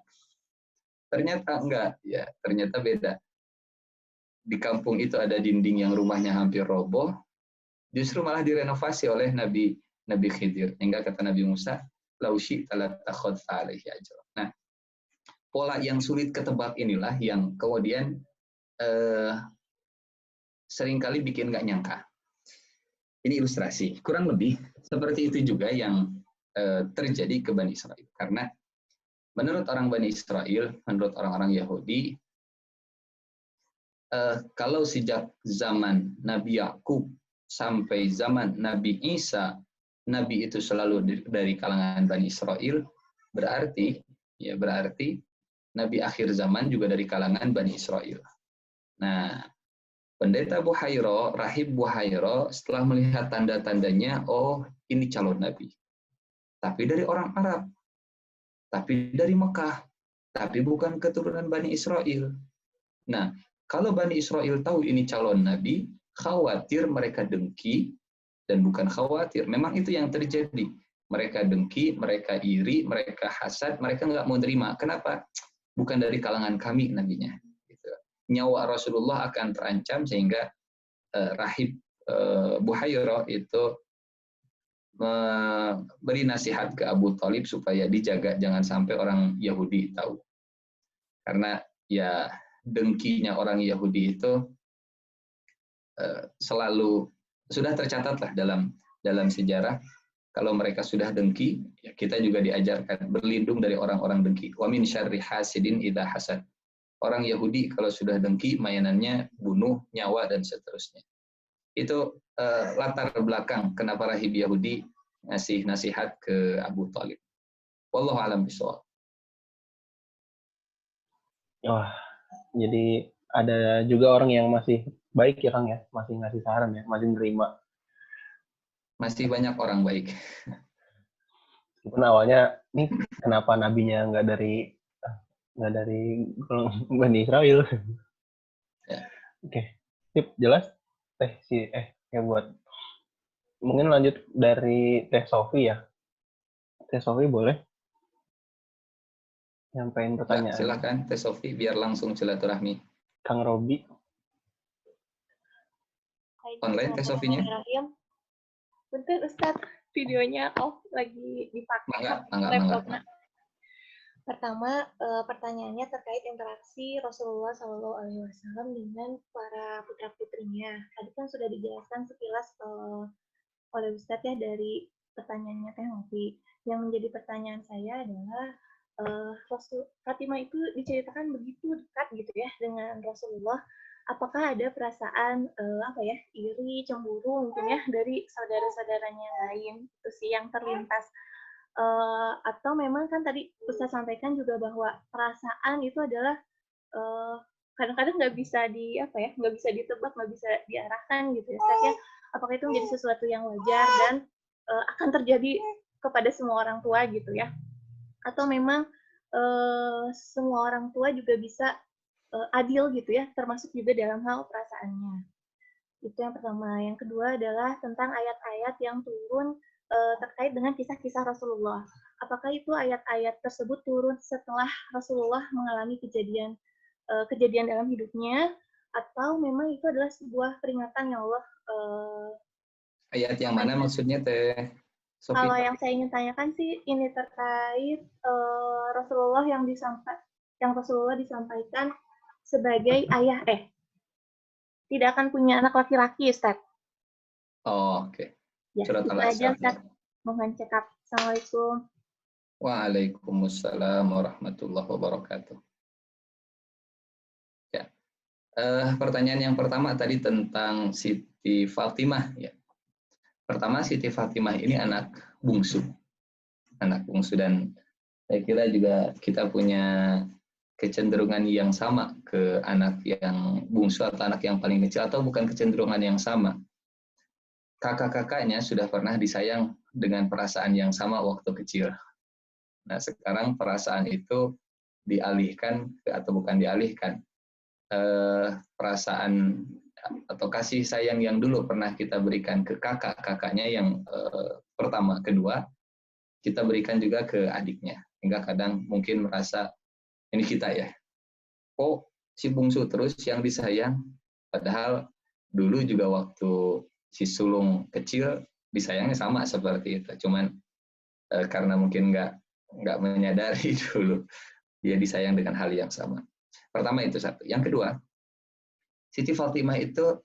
Ternyata enggak, ya ternyata beda. Di kampung itu ada dinding yang rumahnya hampir roboh, justru malah direnovasi oleh Nabi Khidir. Hingga kata Nabi Musa, laushi talatakhod alaihi ajra. Nah, pola yang sulit ketebak inilah yang kemudian seringkali bikin nggak nyangka. Ini ilustrasi. Kurang lebih seperti itu juga yang terjadi ke Bani Israel. Karena menurut orang Bani Israel, menurut orang-orang Yahudi, kalau sejak zaman Nabi Yakub sampai zaman Nabi Isa, Nabi itu selalu dari kalangan Bani Israel, berarti Nabi akhir zaman juga dari kalangan Bani Israel. Nah, Pendeta Buhairo, Rahib Buhairo, setelah melihat tanda-tandanya, oh ini calon Nabi. Tapi dari orang Arab, tapi dari Mekah, tapi bukan keturunan Bani Israel. Nah, kalau Bani Israel tahu ini calon Nabi, khawatir mereka dengki, dan bukan khawatir, memang itu yang terjadi. Mereka dengki, mereka iri, mereka hasad, mereka nggak mau terima. Kenapa? Bukan dari kalangan kami nabinya. Gitu. Nyawa Rasulullah akan terancam sehingga Rahib Buhairo itu memberi nasihat ke Abu Thalib supaya dijaga, jangan sampai orang Yahudi tahu. Karena ya dengkinya orang Yahudi itu selalu sudah tercatat lah dalam sejarah. Kalau mereka sudah dengki, ya kita juga diajarkan berlindung dari orang-orang dengki. Wa min syarri hasidin idza hasad. Orang Yahudi kalau sudah dengki, mainannya bunuh, nyawa, dan seterusnya. Itu latar belakang kenapa rahib Yahudi ngasih nasihat ke Abu Thalib. Wallahu a'lam bishawab. Wah, jadi ada juga orang yang masih baik ya Kang ya, masih ngasih saran ya, masih nerima. Masih banyak orang baik. Meskipun awalnya, nih kenapa nabinya nggak dari Bani Israel? Ya. Oke, sip, jelas. Ya buat mungkin lanjut dari Teh Sofi ya. Teh Sofi boleh nyampein pertanyaan. Silakan Teh Sofi biar langsung silaturahmi. Kang Robi. Online Teh Sofinya? Bentar Ustadz, videonya off lagi dipakai laptopnya. Pertama, pertanyaannya terkait interaksi Rasulullah SAW dengan para putra-putrinya. Tadi kan sudah dijelaskan sekilas oleh Ustadz ya dari pertanyaannya Teh Novi. Yang menjadi pertanyaan saya adalah Fatimah itu diceritakan begitu dekat gitu ya dengan Rasulullah. Apakah ada perasaan iri, cemburu mungkin ya dari saudara-saudaranya yang lain, itu sih yang terlintas. Atau memang kan tadi Ustaz sampaikan juga bahwa perasaan itu adalah kadang-kadang nggak bisa nggak bisa ditebak, nggak bisa diarahkan gitu ya Ustaz ya. Apakah itu menjadi sesuatu yang wajar dan akan terjadi kepada semua orang tua gitu ya? Atau memang semua orang tua juga bisa adil gitu ya, termasuk juga dalam hal perasaannya. Itu yang pertama. Yang kedua adalah tentang ayat-ayat yang turun terkait dengan kisah-kisah Rasulullah. Apakah itu ayat-ayat tersebut turun setelah Rasulullah mengalami kejadian dalam hidupnya, atau memang itu adalah sebuah peringatan yang Allah ayat yang mana maksudnya Teh Sofi? Kalau yang saya ingin tanyakan sih ini terkait Rasulullah yang Rasulullah disampaikan sebagai ayah tidak akan punya anak laki-laki, Ustaz. Oh, oke. Ya, itu aja, Ustaz. Mohon cekap. Assalamualaikum. Waalaikumsalam warahmatullahi wabarakatuh. Ya. Pertanyaan yang pertama tadi tentang Siti Fatimah. Ya. Pertama, Siti Fatimah ini anak bungsu. Anak bungsu, dan saya kira juga kita punya kecenderungan yang sama ke anak yang bungsu atau anak yang paling kecil, atau bukan kecenderungan yang sama. Kakak-kakaknya sudah pernah disayang dengan perasaan yang sama waktu kecil. Nah, sekarang perasaan itu dialihkan, atau bukan dialihkan, perasaan atau kasih sayang yang dulu pernah kita berikan ke kakak-kakaknya yang pertama, kedua, kita berikan juga ke adiknya. Hingga kadang mungkin merasa, ini kita ya, kok si bungsu terus yang disayang, padahal dulu juga waktu si sulung kecil disayangnya sama seperti itu. Cuman karena mungkin nggak menyadari dulu dia disayang dengan hal yang sama. Pertama itu satu. Yang kedua, Siti Fatimah itu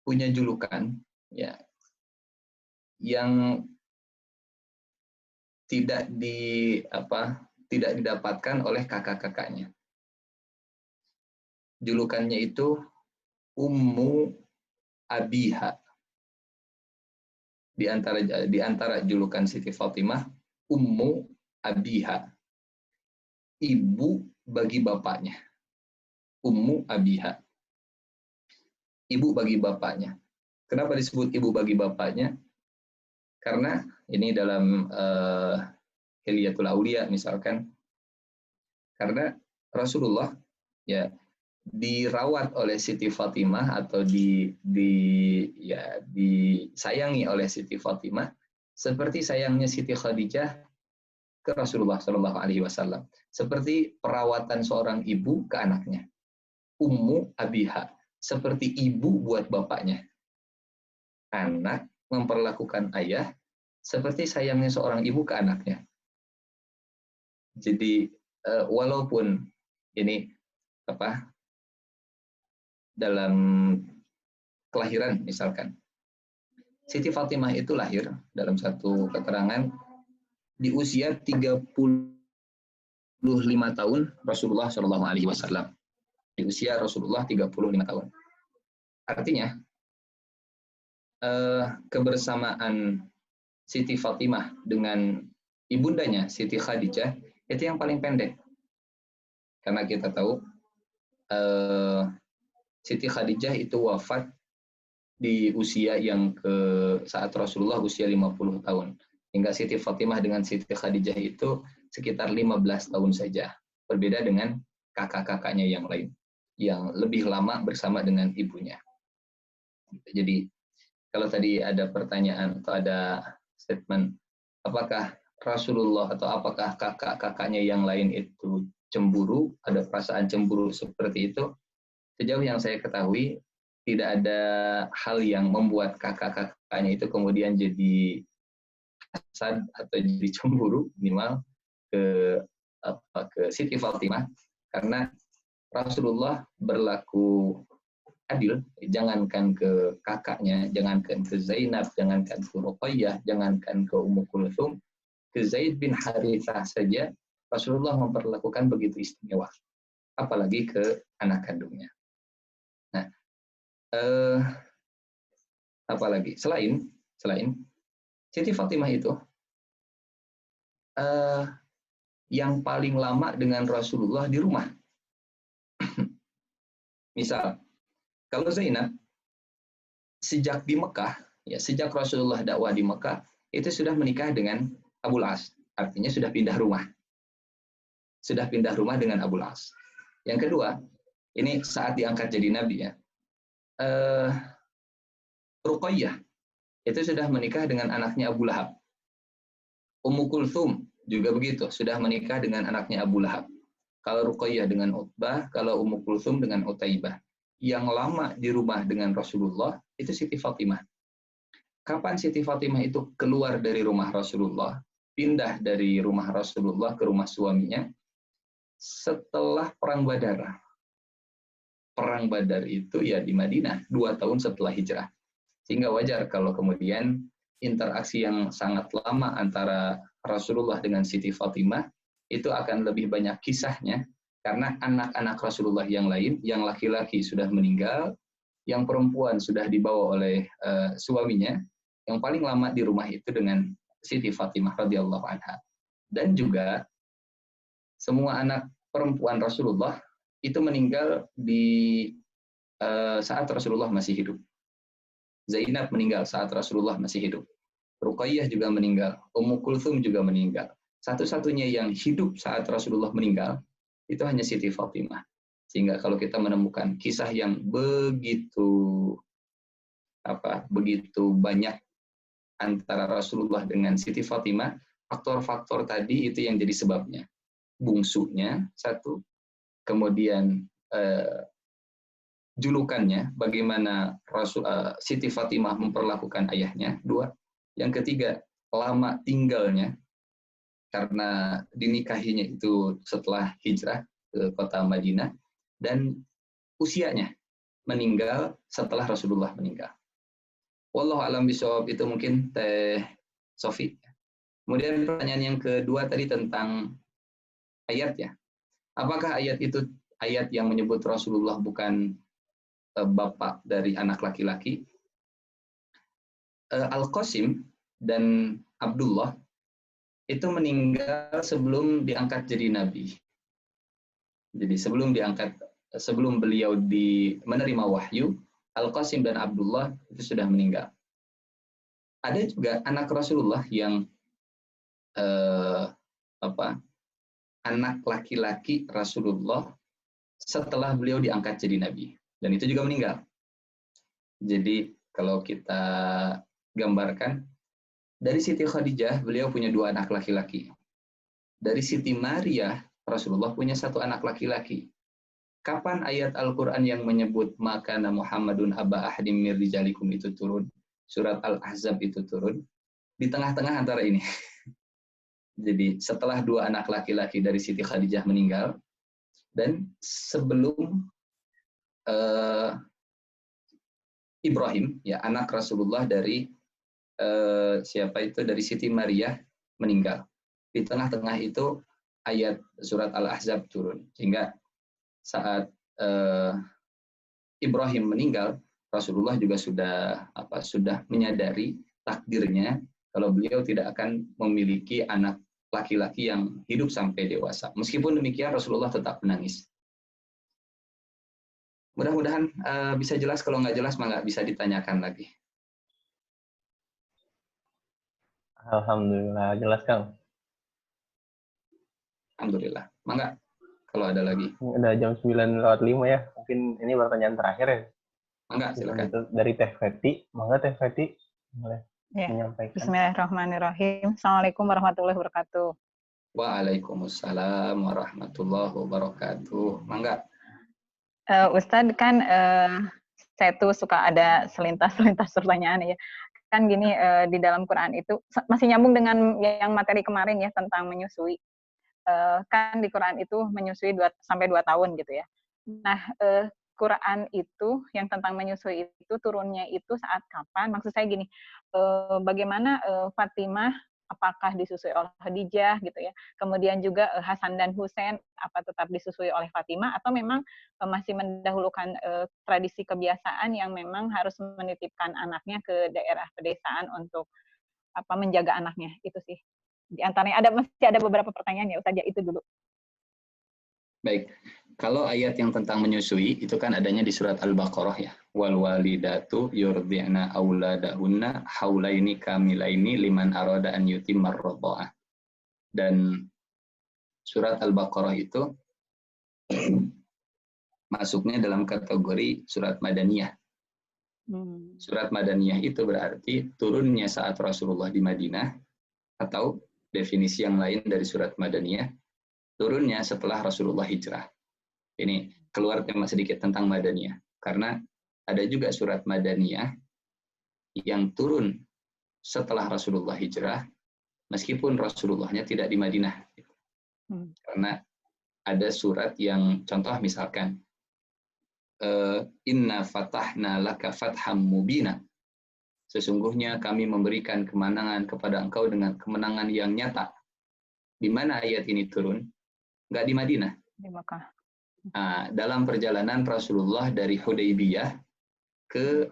punya julukan ya yang tidak didapatkan oleh kakak-kakaknya. Julukannya itu Ummu Abiha. Di antara julukan Siti Fatimah, Ummu Abiha, ibu bagi bapaknya. Ummu Abiha, ibu bagi bapaknya. Kenapa disebut ibu bagi bapaknya? Karena ini dalam Hilyatul Aulia misalkan, karena Rasulullah ya dirawat oleh Siti Fatimah atau disayangi oleh Siti Fatimah seperti sayangnya Siti Khadijah ke Rasulullah Shallallahu Alaihi Wasallam, seperti perawatan seorang ibu ke anaknya. Ummu Abiha, seperti ibu buat bapaknya. Anak memperlakukan ayah seperti sayangnya seorang ibu ke anaknya. Jadi walaupun ini dalam kelahiran misalkan, Siti Fatimah itu lahir dalam satu keterangan di usia 35 tahun Rasulullah Shallallahu Alaihi Wasallam. Di usia Rasulullah 35 tahun. Artinya kebersamaan Siti Fatimah dengan ibundanya Siti Khadijah itu yang paling pendek. Karena kita tahu Siti Khadijah itu wafat di usia yang saat Rasulullah usia 50 tahun. Hingga Siti Fatimah dengan Siti Khadijah itu sekitar 15 tahun saja. Berbeda dengan kakak-kakaknya yang lain, yang lebih lama bersama dengan ibunya. Jadi, kalau tadi ada pertanyaan atau ada statement, apakah Rasulullah atau apakah kakak-kakaknya yang lain itu cemburu, ada perasaan cemburu seperti itu, sejauh yang saya ketahui, tidak ada hal yang membuat kakak-kakaknya itu kemudian jadi hasad atau jadi cemburu, minimal ke Siti Fatimah, karena Rasulullah berlaku adil, jangankan ke kakaknya, jangankan ke Zainab, jangankan ke Ruqayyah, jangankan ke Ummu Kulthum, ke Zaid bin Harithah saja Rasulullah memperlakukan begitu istimewa, apalagi ke anak kandungnya. Nah, apalagi selain Siti Fatimah itu yang paling lama dengan Rasulullah di rumah. Misal, kalau Zainab sejak di Mekah, ya sejak Rasulullah dakwah di Mekah, itu sudah menikah dengan Abul As, artinya sudah pindah rumah. Sudah pindah rumah dengan Abul As. Yang kedua, ini saat diangkat jadi nabi ya. Ruqayyah itu sudah menikah dengan anaknya Abu Lahab. Ummu Kulthum juga begitu, sudah menikah dengan anaknya Abu Lahab. Kalau Ruqayyah dengan Utbah, kalau Ummu Kulthum dengan Utaibah. Yang lama di rumah dengan Rasulullah itu Siti Fatimah. Kapan Siti Fatimah itu keluar dari rumah Rasulullah, pindah dari rumah Rasulullah ke rumah suaminya? Setelah Perang Badar. Perang Badar itu ya di Madinah, 2 tahun setelah hijrah. Sehingga wajar kalau kemudian interaksi yang sangat lama antara Rasulullah dengan Siti Fatimah, itu akan lebih banyak kisahnya, karena anak-anak Rasulullah yang lain, yang laki-laki sudah meninggal, yang perempuan sudah dibawa oleh suaminya, yang paling lama di rumah itu dengan Siti Fatimah radhiyallahu anha. Dan juga semua anak perempuan Rasulullah itu meninggal di saat Rasulullah masih hidup. Zainab meninggal saat Rasulullah masih hidup. Ruqayyah juga meninggal. Ummu Kulthum juga meninggal. Satu-satunya yang hidup saat Rasulullah meninggal itu hanya Siti Fatimah. Sehingga kalau kita menemukan kisah yang begitu banyak antara Rasulullah dengan Siti Fatimah, faktor-faktor tadi itu yang jadi sebabnya. Bungsunya, satu. Kemudian julukannya, bagaimana Siti Fatimah memperlakukan ayahnya, dua. Yang ketiga, lama tinggalnya, karena dinikahinya itu setelah hijrah ke kota Madinah, dan usianya meninggal setelah Rasulullah meninggal. Wallahu a'lam bishawab, itu mungkin Teh Sofi. Kemudian pertanyaan yang kedua tadi tentang ayat ya. Apakah ayat itu ayat yang menyebut Rasulullah bukan bapak dari anak laki-laki? Al-Qasim dan Abdullah itu meninggal sebelum diangkat jadi nabi. Jadi sebelum beliau menerima wahyu, Al-Qasim dan Abdullah itu sudah meninggal. Ada juga anak Rasulullah yang anak laki-laki Rasulullah setelah beliau diangkat jadi nabi, dan itu juga meninggal. Jadi kalau kita gambarkan, dari Siti Khadijah beliau punya 2 anak laki-laki. Dari Siti Maria Rasulullah punya 1 anak laki-laki. Kapan ayat Al-Quran yang menyebut makana Muhammadun aba ahadim mir rijalikum itu turun? Surat Al-Ahzab itu turun. Di tengah-tengah antara ini. Jadi setelah 2 anak laki-laki dari Siti Khadijah meninggal, dan sebelum Ibrahim, ya anak Rasulullah dari dari Siti Maria meninggal. Di tengah-tengah itu ayat surat Al-Ahzab turun. Sehingga saat Ibrahim meninggal, Rasulullah juga sudah menyadari takdirnya kalau beliau tidak akan memiliki anak laki-laki yang hidup sampai dewasa. Meskipun demikian, Rasulullah tetap menangis. Mudah-mudahan bisa jelas. Kalau nggak jelas, maka bisa ditanyakan lagi. Alhamdulillah, jelas Kang. Alhamdulillah. Mangga, kalau ada lagi. Udah jam 9:05 ya. Mungkin ini pertanyaan terakhir ya. Mangga, silakan. Itu dari Teh Feti. Mangga Teh Feti boleh menyampaikan. Bismillahirrahmanirrahim. Assalamualaikum warahmatullahi wabarakatuh. Waalaikumsalam warahmatullahi wabarakatuh. Mangga. Ustadz kan saya tuh suka ada selintas pertanyaan ya. Kan gini, di dalam Quran itu masih nyambung dengan yang materi kemarin ya tentang menyusui. Kan di Quran itu menyusui 2 sampai 2 tahun gitu ya. Nah, Quran itu yang tentang menyusui itu turunnya itu saat kapan? Maksud saya gini, bagaimana Fatimah apakah disusui oleh Khadijah gitu ya? Kemudian juga Hasan dan Husain apa tetap disusui oleh Fatimah atau memang masih mendahulukan tradisi kebiasaan yang memang harus menitipkan anaknya ke daerah pedesaan untuk menjaga anaknya? Itu sih. Di antaranya masih ada beberapa pertanyaan ya Ustaz, ya itu dulu. Baik. Kalau ayat yang tentang menyusui itu kan adanya di surat Al-Baqarah ya. Wal walidatu yurdi'na auladahunna haulaini kamilaini liman arada an yutimmar radha'ah. Dan surat Al-Baqarah itu masuknya dalam kategori surat Madaniyah. Surat Madaniyah itu berarti turunnya saat Rasulullah di Madinah, atau definisi yang lain dari surat Madaniyah, turunnya setelah Rasulullah hijrah. Ini keluar tema sedikit tentang Madaniyah, karena ada juga surat Madaniyah yang turun setelah Rasulullah hijrah, meskipun Rasulullahnya tidak di Madinah. Karena ada surat yang, contoh misalkan, Inna fatahna laka fatham mubina. Sesungguhnya kami memberikan kemenangan kepada engkau dengan kemenangan yang nyata. Di mana ayat ini turun? Nggak di Madinah. Di Mekah. Nah, dalam perjalanan Rasulullah dari Hudaybiyah ke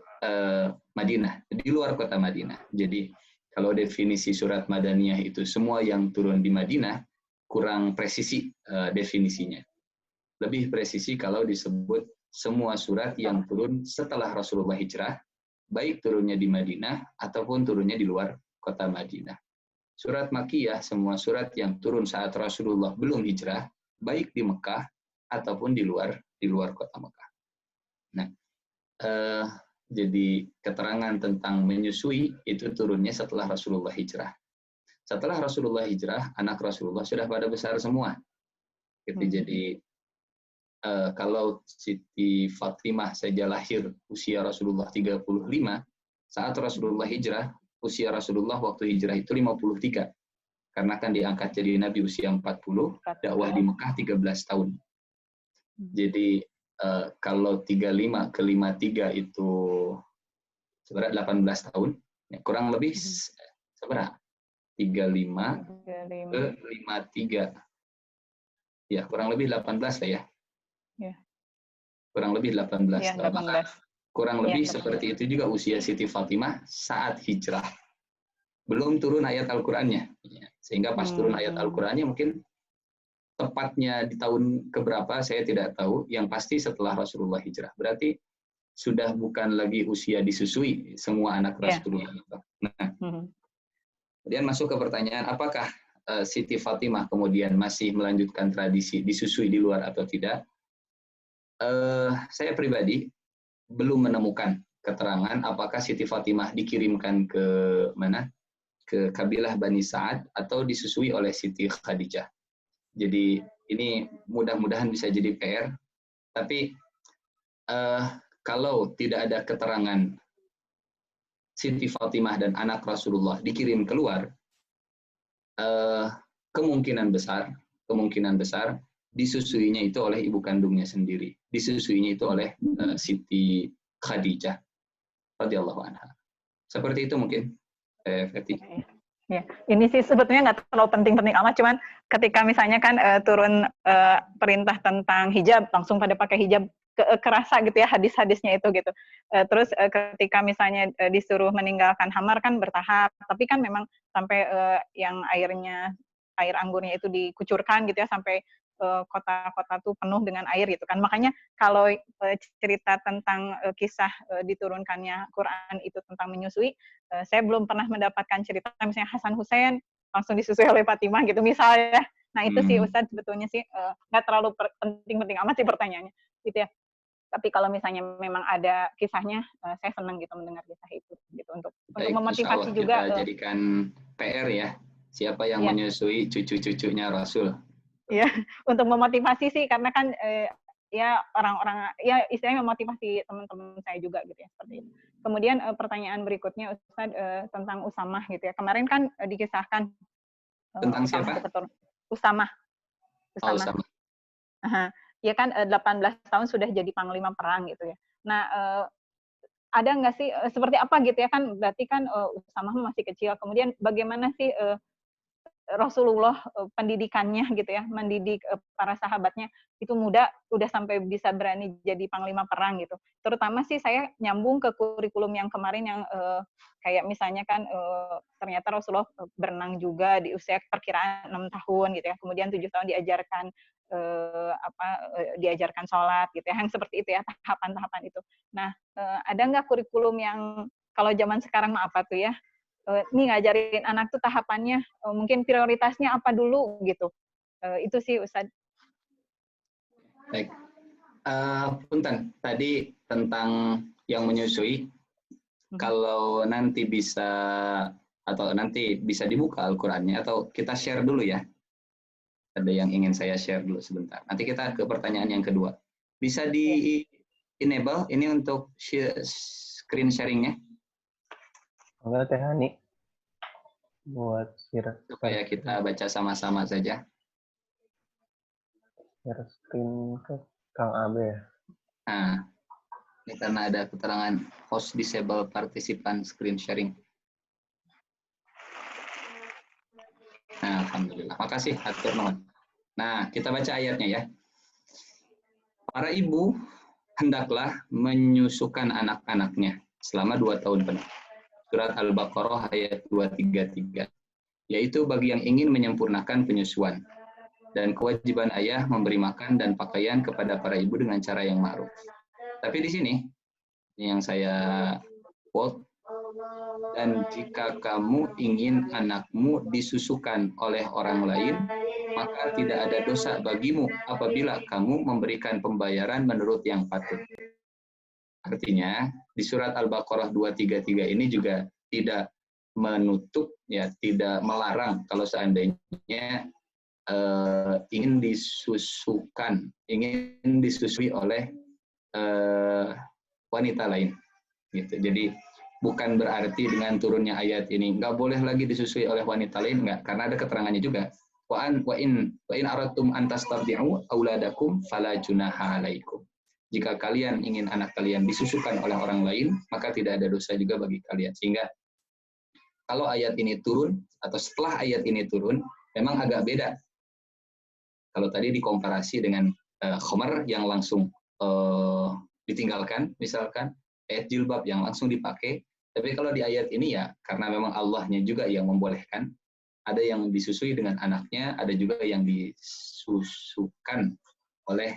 Madinah, di luar kota Madinah. Jadi kalau definisi surat Madaniyah itu semua yang turun di Madinah, kurang presisi definisinya. Lebih presisi kalau disebut semua surat yang turun setelah Rasulullah hijrah, baik turunnya di Madinah ataupun turunnya di luar kota Madinah. Surat Makkiyah, semua surat yang turun saat Rasulullah belum hijrah, baik di Mekah ataupun di luar kota Mekah. Nah, jadi keterangan tentang menyusui itu turunnya setelah Rasulullah hijrah. Setelah Rasulullah hijrah, anak Rasulullah sudah pada besar semua. Jadi kalau Siti Fatimah saja lahir usia Rasulullah 35, saat Rasulullah hijrah, usia Rasulullah waktu hijrah itu 53. Karena kan diangkat jadi Nabi usia 40, dakwah di Mekah 13 tahun. Jadi kalau 35 ke 53 itu sebenarnya 18 tahun, ya, kurang lebih seberapa? 35 ke 53. Ya, kurang lebih 18 lah ya. Ya. Kurang lebih 18 ya, tahun. 18. Kurang lebih ya, seperti itu juga usia Siti Fatimah saat hijrah. Belum turun ayat Al-Qur'annya. Ya, sehingga pas turun ayat Al-Qur'annya mungkin tepatnya di tahun keberapa saya tidak tahu, yang pasti setelah Rasulullah hijrah. Berarti sudah bukan lagi usia disusui semua anak Rasulullah. Nah, kemudian masuk ke pertanyaan, apakah Siti Fatimah kemudian masih melanjutkan tradisi disusui di luar atau tidak? Saya pribadi belum menemukan keterangan apakah Siti Fatimah dikirimkan ke mana? Ke kabilah Bani Sa'ad atau disusui oleh Siti Khadijah. Jadi ini mudah-mudahan bisa jadi PR. Tapi kalau tidak ada keterangan Siti Fatimah dan anak Rasulullah dikirim keluar, kemungkinan besar disusuinya itu oleh ibu kandungnya sendiri. Disusuinya itu oleh Siti Khadijah radhiyallahu anha. Seperti itu mungkin, Feti. Ya, ini sih sebetulnya nggak terlalu penting-penting amat, cuman ketika misalnya kan turun perintah tentang hijab, langsung pada pakai hijab, kerasa gitu ya hadis-hadisnya itu gitu. Terus ketika misalnya disuruh meninggalkan hamar kan bertahap, tapi kan memang sampai yang air anggurnya itu dikucurkan gitu ya, sampai kota-kota tuh penuh dengan air gitu kan. Makanya kalau cerita tentang kisah diturunkannya Quran itu tentang menyusui, saya belum pernah mendapatkan cerita misalnya Hasan Hussein langsung disusui oleh Fatimah gitu misalnya. Nah itu sih Ustadz sebetulnya sih nggak terlalu penting-penting amat sih pertanyaannya gitu ya. Tapi kalau misalnya memang ada kisahnya, saya senang gitu mendengar kisah itu gitu untuk memotivasi juga. Kita jadikan PR ya, siapa yang menyusui cucu-cucunya Rasul. Ya, untuk memotivasi sih karena kan ya orang-orang ya istilahnya memotivasi teman-teman saya juga gitu ya seperti itu. Kemudian pertanyaan berikutnya Ustadz tentang Usamah gitu ya. Kemarin kan dikisahkan tentang siapa? Usamah. Oh, Usamah. Ya kan 18 tahun sudah jadi panglima perang gitu ya. Nah, ada nggak sih seperti apa gitu ya kan berarti kan Usamah masih kecil. Kemudian bagaimana sih Rasulullah pendidikannya gitu ya, mendidik para sahabatnya itu muda udah sampai bisa berani jadi panglima perang gitu. Terutama sih saya nyambung ke kurikulum yang kemarin yang kayak misalnya kan ternyata Rasulullah berenang juga di usia perkiraan 6 tahun gitu ya. Kemudian 7 tahun diajarkan diajarkan sholat gitu ya, yang seperti itu ya tahapan-tahapan itu. Nah, ada nggak kurikulum yang kalau zaman sekarang mah apa tuh ya? Ini ngajarin anak tuh tahapannya mungkin prioritasnya apa dulu gitu. Itu sih Ustadz. Baik. Punten, tadi tentang yang menyusui, kalau nanti bisa dibuka Al-Qur'annya atau kita share dulu ya. Ada yang ingin saya share dulu sebentar. Nanti kita ke pertanyaan yang kedua. Bisa di enable ini untuk screen sharing-nya? Enggak Teh Hani. Buat supaya kita baca sama-sama saja. Share screen ke Kang Abe ya. Nah, Ini karena ada keterangan host disable participant screen sharing. Nah, alhamdulillah. Makasih, hatur nuhun. Nah, kita baca ayatnya ya. Para ibu hendaklah menyusukan anak-anaknya selama 2 tahun penuh. Surat Al-Baqarah ayat 233. Yaitu bagi yang ingin menyempurnakan penyusuan. Dan kewajiban ayah memberi makan dan pakaian kepada para ibu dengan cara yang ma'ruf. Tapi di sini, yang saya quote, dan jika kamu ingin anakmu disusukan oleh orang lain, maka tidak ada dosa bagimu apabila kamu memberikan pembayaran menurut yang patut. Artinya, di surat Al-Baqarah 233 ini juga tidak menutup, ya, tidak melarang kalau seandainya ingin disusui oleh wanita lain. Gitu. Jadi, bukan berarti dengan turunnya ayat ini nggak boleh lagi disusui oleh wanita lain, nggak, karena ada keterangannya juga. Wa in aradtum an tastardi'u auladakum fala junaha 'alaikum. Jika kalian ingin anak kalian disusukan oleh orang lain, maka tidak ada dosa juga bagi kalian. Sehingga kalau ayat ini turun atau setelah ayat ini turun, memang agak beda. Kalau tadi dikomparasi dengan khomar yang langsung ditinggalkan, misalkan ayat jilbab yang langsung dipakai. Tapi kalau di ayat ini ya, karena memang Allahnya juga yang membolehkan, ada yang disusui dengan anaknya, ada juga yang disusukan oleh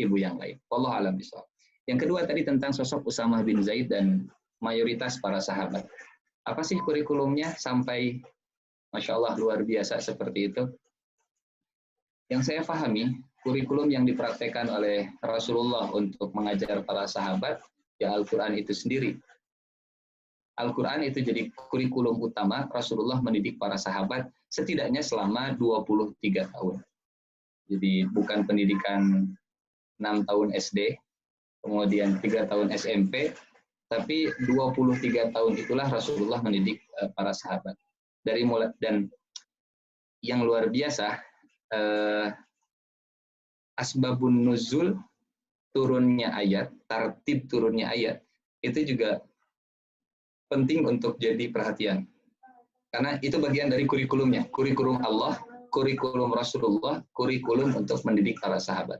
ibu yang lain. Wallahu a'lam bishawab. Yang kedua tadi tentang sosok Usamah bin Zaid dan mayoritas para sahabat. Apa sih kurikulumnya sampai Masya Allah luar biasa seperti itu? Yang saya pahami, kurikulum yang dipraktekkan oleh Rasulullah untuk mengajar para sahabat, ya Al-Quran itu sendiri. Al-Quran itu jadi kurikulum utama Rasulullah mendidik para sahabat setidaknya selama 23 tahun. Jadi bukan pendidikan 6 tahun SD, kemudian 3 tahun SMP, tapi 23 tahun itulah Rasulullah mendidik para sahabat. Dari mulai, dan yang luar biasa, asbabun nuzul, turunnya ayat, tartib turunnya ayat, itu juga penting untuk jadi perhatian. Karena itu bagian dari kurikulumnya. Kurikulum Allah, kurikulum Rasulullah, kurikulum untuk mendidik para sahabat.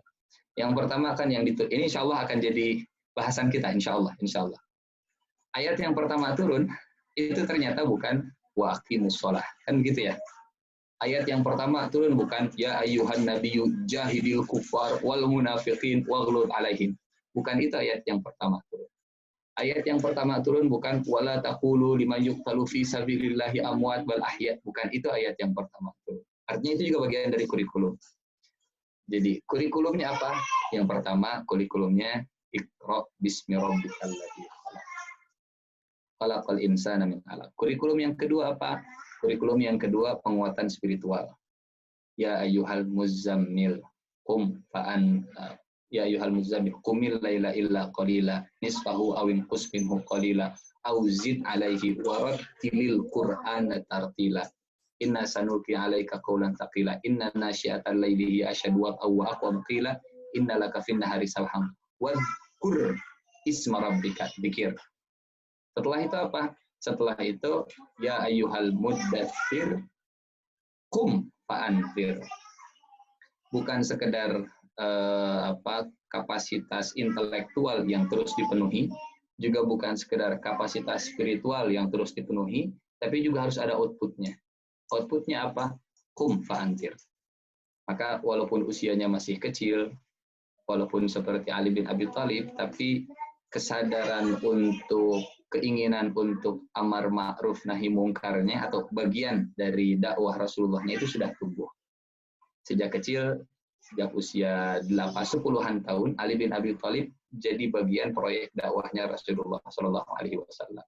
Yang pertama kan yang ini insya Allah akan jadi bahasan kita, insya Allah. Ayat yang pertama turun, itu ternyata bukan wa aqimus shalah. Kan gitu ya. Ayat yang pertama turun bukan ya ayyuhan nabiyyu jahidil kuffar wal munafiqin waghlud alaihim. Bukan itu ayat yang pertama turun. Ayat yang pertama turun bukan wala taqulu liman yuqtalu fi sabilillahi amwat bal ahya. Bukan itu ayat yang pertama turun. Artinya itu juga bagian dari kurikulum. Jadi kurikulumnya apa? Yang pertama kurikulumnya Iqra bismi rabbikal ladzi khalaq. Khalaqal insana min 'alaq. Kurikulum yang kedua apa? Kurikulum yang kedua penguatan spiritual. Ya ayyuhal muzammil qum fa'an ya ayyuhal muzammil qumil laila illa qalila nisfahu aw inqus minhu qalila aw zid alaihi wa rattilil qur'ana tartila inna sanuqi 'alaika qawlan thaqila inna nasyi'atal laili hiya ashadu wa aqwam qila inna laka fin nahari sabhan wa dzkur isma rabbika dzikir. Setelah itu apa? Setelah itu ya ayyuhal muddatsir qum fa'anzir. Bukan sekedar kapasitas intelektual yang terus dipenuhi, juga bukan sekedar kapasitas spiritual yang terus dipenuhi, tapi juga harus ada outputnya. Outputnya apa? Qum fa'anzir. Maka walaupun usianya masih kecil, walaupun seperti Ali bin Abi Thalib, tapi kesadaran untuk keinginan untuk amar ma'ruf nahi mungkarnya atau bagian dari dakwah Rasulullah-nya itu sudah tumbuh. Sejak kecil, sejak usia 10-an tahun, Ali bin Abi Thalib jadi bagian proyek dakwahnya Rasulullah SAW.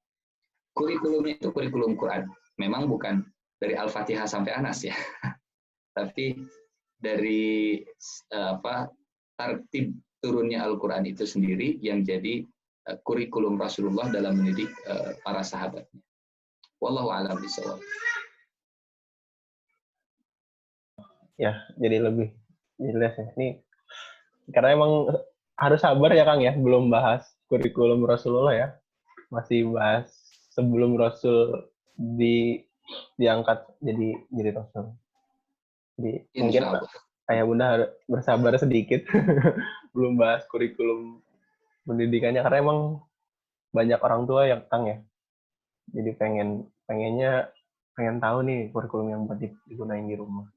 Kurikulumnya itu kurikulum Quran. Memang bukan dari Al-Fatihah sampai Anas ya, tapi dari tartib turunnya Al-Quran itu sendiri yang jadi kurikulum Rasulullah dalam mendidik para sahabatnya. Wallahu a'lam bishawab. Ya, jadi lebih jelas ya. Ini karena emang harus sabar ya Kang ya, belum bahas kurikulum Rasulullah ya. Masih bahas sebelum Rasul diangkat jadi Rasul. Jadi mungkin Insya Allah. Ayah Bunda harus bersabar sedikit. Belum bahas kurikulum pendidikannya karena emang banyak orang tua yang Kang ya. Jadi pengen tahu nih kurikulum yang buat digunain di rumah.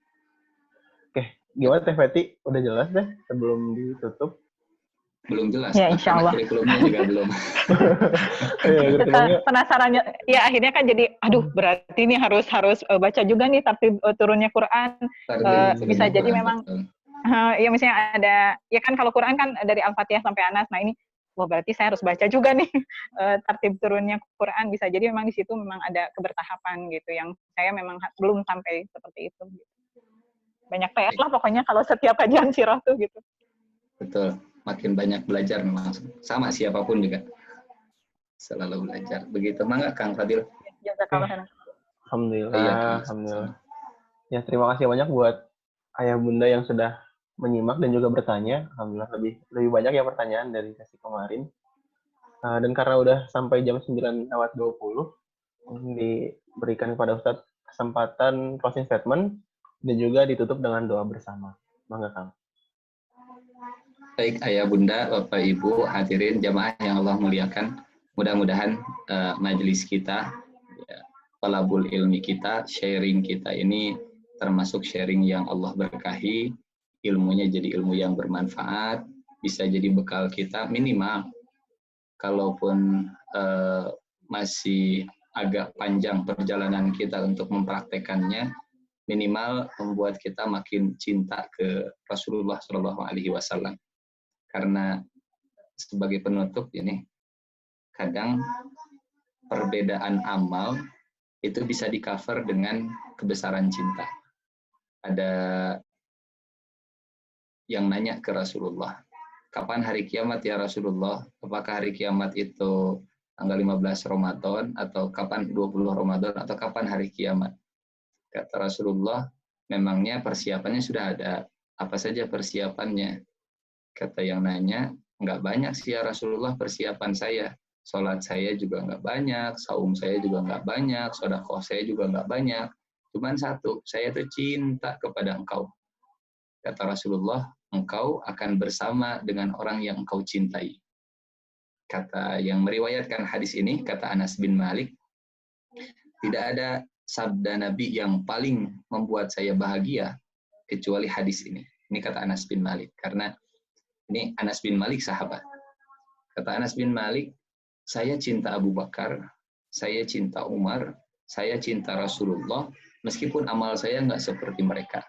Oke, gimana Teh Feti? Udah jelas deh sebelum ditutup? Belum jelas, Ya, insya Allah. kurikulumnya juga belum. Penasarannya, ya akhirnya kan jadi, aduh berarti ini harus baca juga nih tartib turunnya Quran. Bisa jadi Quran, memang, ya misalnya ada, ya kan kalau Quran kan dari Al-Fatihah sampai Anas, nah ini, wah berarti saya harus baca juga nih tartib turunnya Quran. Bisa jadi memang di situ memang ada kebertahapan gitu, yang saya memang belum sampai seperti itu. Banyak PR lah pokoknya kalau setiap kajian sirah tuh gitu. Betul, makin banyak belajar memang sama siapapun juga selalu belajar. Begitu, mangga Kang Fadil. Alhamdulillah, iya, alhamdulillah. Ya terima kasih banyak buat Ayah Bunda yang sudah menyimak dan juga bertanya. Alhamdulillah lebih banyak ya pertanyaan dari sesi kemarin. Dan karena udah sampai jam 9:20, diberikan kepada Ustadz kesempatan closing statement dan juga ditutup dengan doa bersama. Mangga Kang. Baik Ayah Bunda, Bapak Ibu, hadirin jamaah yang Allah muliakan. Mudah-mudahan majelis kita, talabul ilmi kita, sharing kita ini termasuk sharing yang Allah berkahi, ilmunya jadi ilmu yang bermanfaat, bisa jadi bekal kita minimal. Kalaupun masih agak panjang perjalanan kita untuk mempraktekannya, minimal membuat kita makin cinta ke Rasulullah SAW. Karena sebagai penutup ini, kadang perbedaan amal itu bisa di-cover dengan kebesaran cinta. Ada yang nanya ke Rasulullah, kapan hari kiamat ya Rasulullah? Apakah hari kiamat itu tanggal 15 Ramadan atau kapan 20 Ramadan atau kapan hari kiamat? Kata Rasulullah, memangnya persiapannya sudah ada. Apa saja persiapannya? Kata yang nanya, nggak banyak sih ya Rasulullah persiapan saya. Sholat saya juga nggak banyak, saum saya juga nggak banyak, sedekah saya juga nggak banyak. Cuman satu, saya tuh cinta kepada engkau. Kata Rasulullah, engkau akan bersama dengan orang yang engkau cintai. Kata yang meriwayatkan hadis ini, kata Anas bin Malik, tidak ada sabda Nabi yang paling membuat saya bahagia kecuali hadis ini. Ini kata Anas bin Malik. Karena ini Anas bin Malik sahabat. Kata Anas bin Malik, saya cinta Abu Bakar, saya cinta Umar, saya cinta Rasulullah, meskipun amal saya nggak seperti mereka.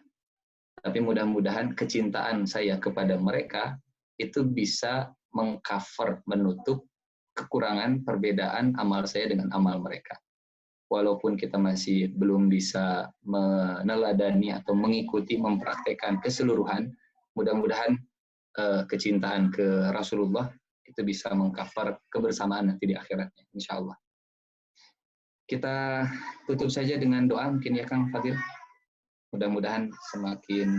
Tapi mudah-mudahan kecintaan saya kepada mereka itu bisa mengcover, menutup kekurangan perbedaan amal saya dengan amal mereka. Walaupun kita masih belum bisa meneladani atau mengikuti, mempraktekkan keseluruhan, mudah-mudahan kecintaan ke Rasulullah itu bisa mengcover kebersamaan nanti di akhiratnya, insya Allah. Kita tutup saja dengan doa mungkin ya Kang Fadil. Mudah-mudahan semakin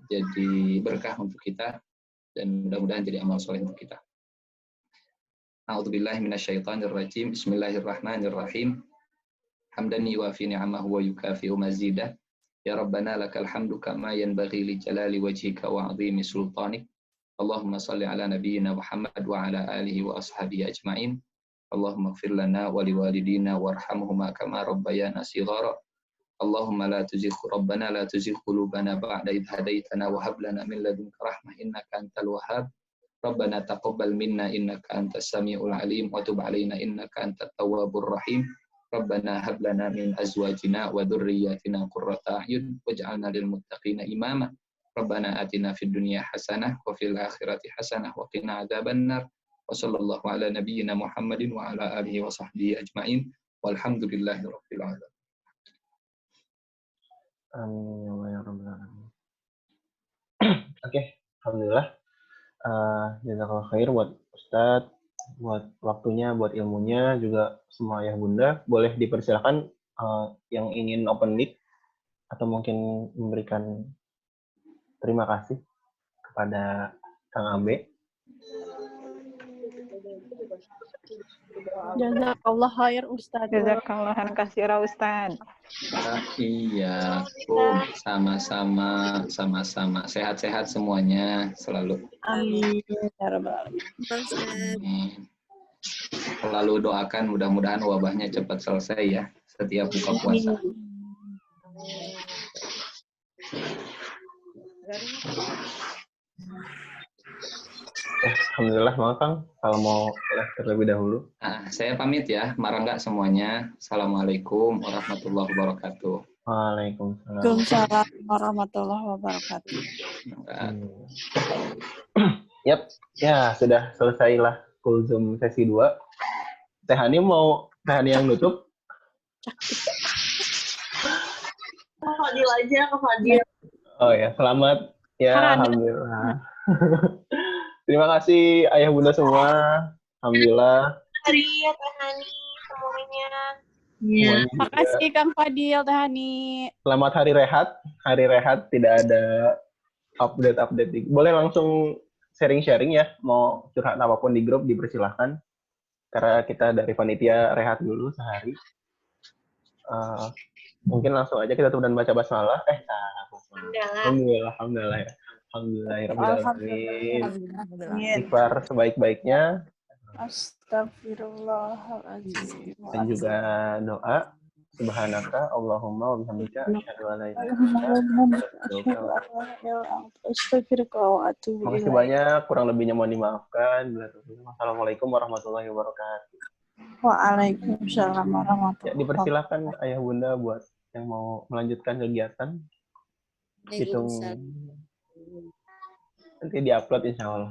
jadi berkah untuk kita dan mudah-mudahan jadi amal soleh untuk kita. A'udzubillahi minasyaitonirrajim. Bismillahirrahmanirrahim. Hamdan yuwafi ni'amahu wa yukafi'u mazidah. Ya Rabbana lakal hamdu kama yanbaghi li jalali wajhika wa 'azimi sultanik. Allahumma salli ala nabiyyina Muhammad wa ala alihi wa ashabihi ajma'in. Allahumma ighfir lana wa liwalidina warhamhuma kama rabbayana shighara. Allahumma la tuzigh rabbana la tuzigh qulubana ba'da idh hadaitana wa hab lana min ladunka rahmah innaka antal wahhab. Rabbana taqabbal minna innaka antas samiul alim wa tub 'alaina innaka antat tawwabur rahim. Rabbana hab lana min azwajina wa dhurriyyatina qurrata a'yun waj'alna lil muttaqina imama. Rabbana atina fid dunya hasanah wa fil akhirati hasanah wa qina adzabannar. Wa sallallahu ala nabiyyina Muhammadin wa ala alihi wa sahbihi ajma'in. Walhamdulillahi rabbil alamin. Amin ya rabbal alamin. Oke, alhamdulillah. Jazakallahu khair buat Ustadz, buat waktunya, buat ilmunya, juga semua ayah bunda. Boleh dipersilakan yang ingin open mic atau mungkin memberikan terima kasih kepada Kang Abe Jazakallah khair Ustaz. Jazakallah khairan katsira Ustaz. Iya, sama-sama, sama-sama. Sehat-sehat semuanya selalu. Amin. Ya Rabbal Alamin. Amin. Selalu doakan mudah-mudahan wabahnya cepat selesai ya setiap buka puasa. Alhamdulillah, Kang. Kalau mau terlebih dahulu. Nah, saya pamit ya, marangga semuanya. Assalamualaikum warahmatullahi wabarakatuh. Waalaikumsalam. Waalaikumsalam warahmatullahi wabarakatuh. Yap, ya sudah selesailah Kulzum sesi 2. Teh Hani mau Teh Hani yang nutup? Fadil aja, ke Fadil. Oh ya, selamat ya, alhamdulillah. Terima kasih ayah bunda semua. Alhamdulillah. Hari ya Teh Hani semuanya. Iya. Terima kasih Kang Fadil, Teh Hani. Selamat hari rehat. Hari rehat tidak ada update. Boleh langsung sharing-sharing ya. Mau curhat apapun di grup dipersilahkan. Karena kita dari panitia rehat dulu sehari. Mungkin langsung aja kita tuh dan baca basmalah. Alhamdulillah ya. Alhamdulillahirrahmanirrahim. Istighfar sebaik-baiknya. Astagfirullahaladzim. Dan juga doa. Subhanaka Allahumma wa bihamdika asyhadu an la ilaha illa anta. Makasih banyak, kurang lebihnya mohon dimaafkan. Wassalamualaikum warahmatullahi wabarakatuh. Waalaikumsalam warahmatullahi Ya, dipersilakan ayah bunda buat yang mau melanjutkan kegiatan. Hitung nanti diupload insya Allah.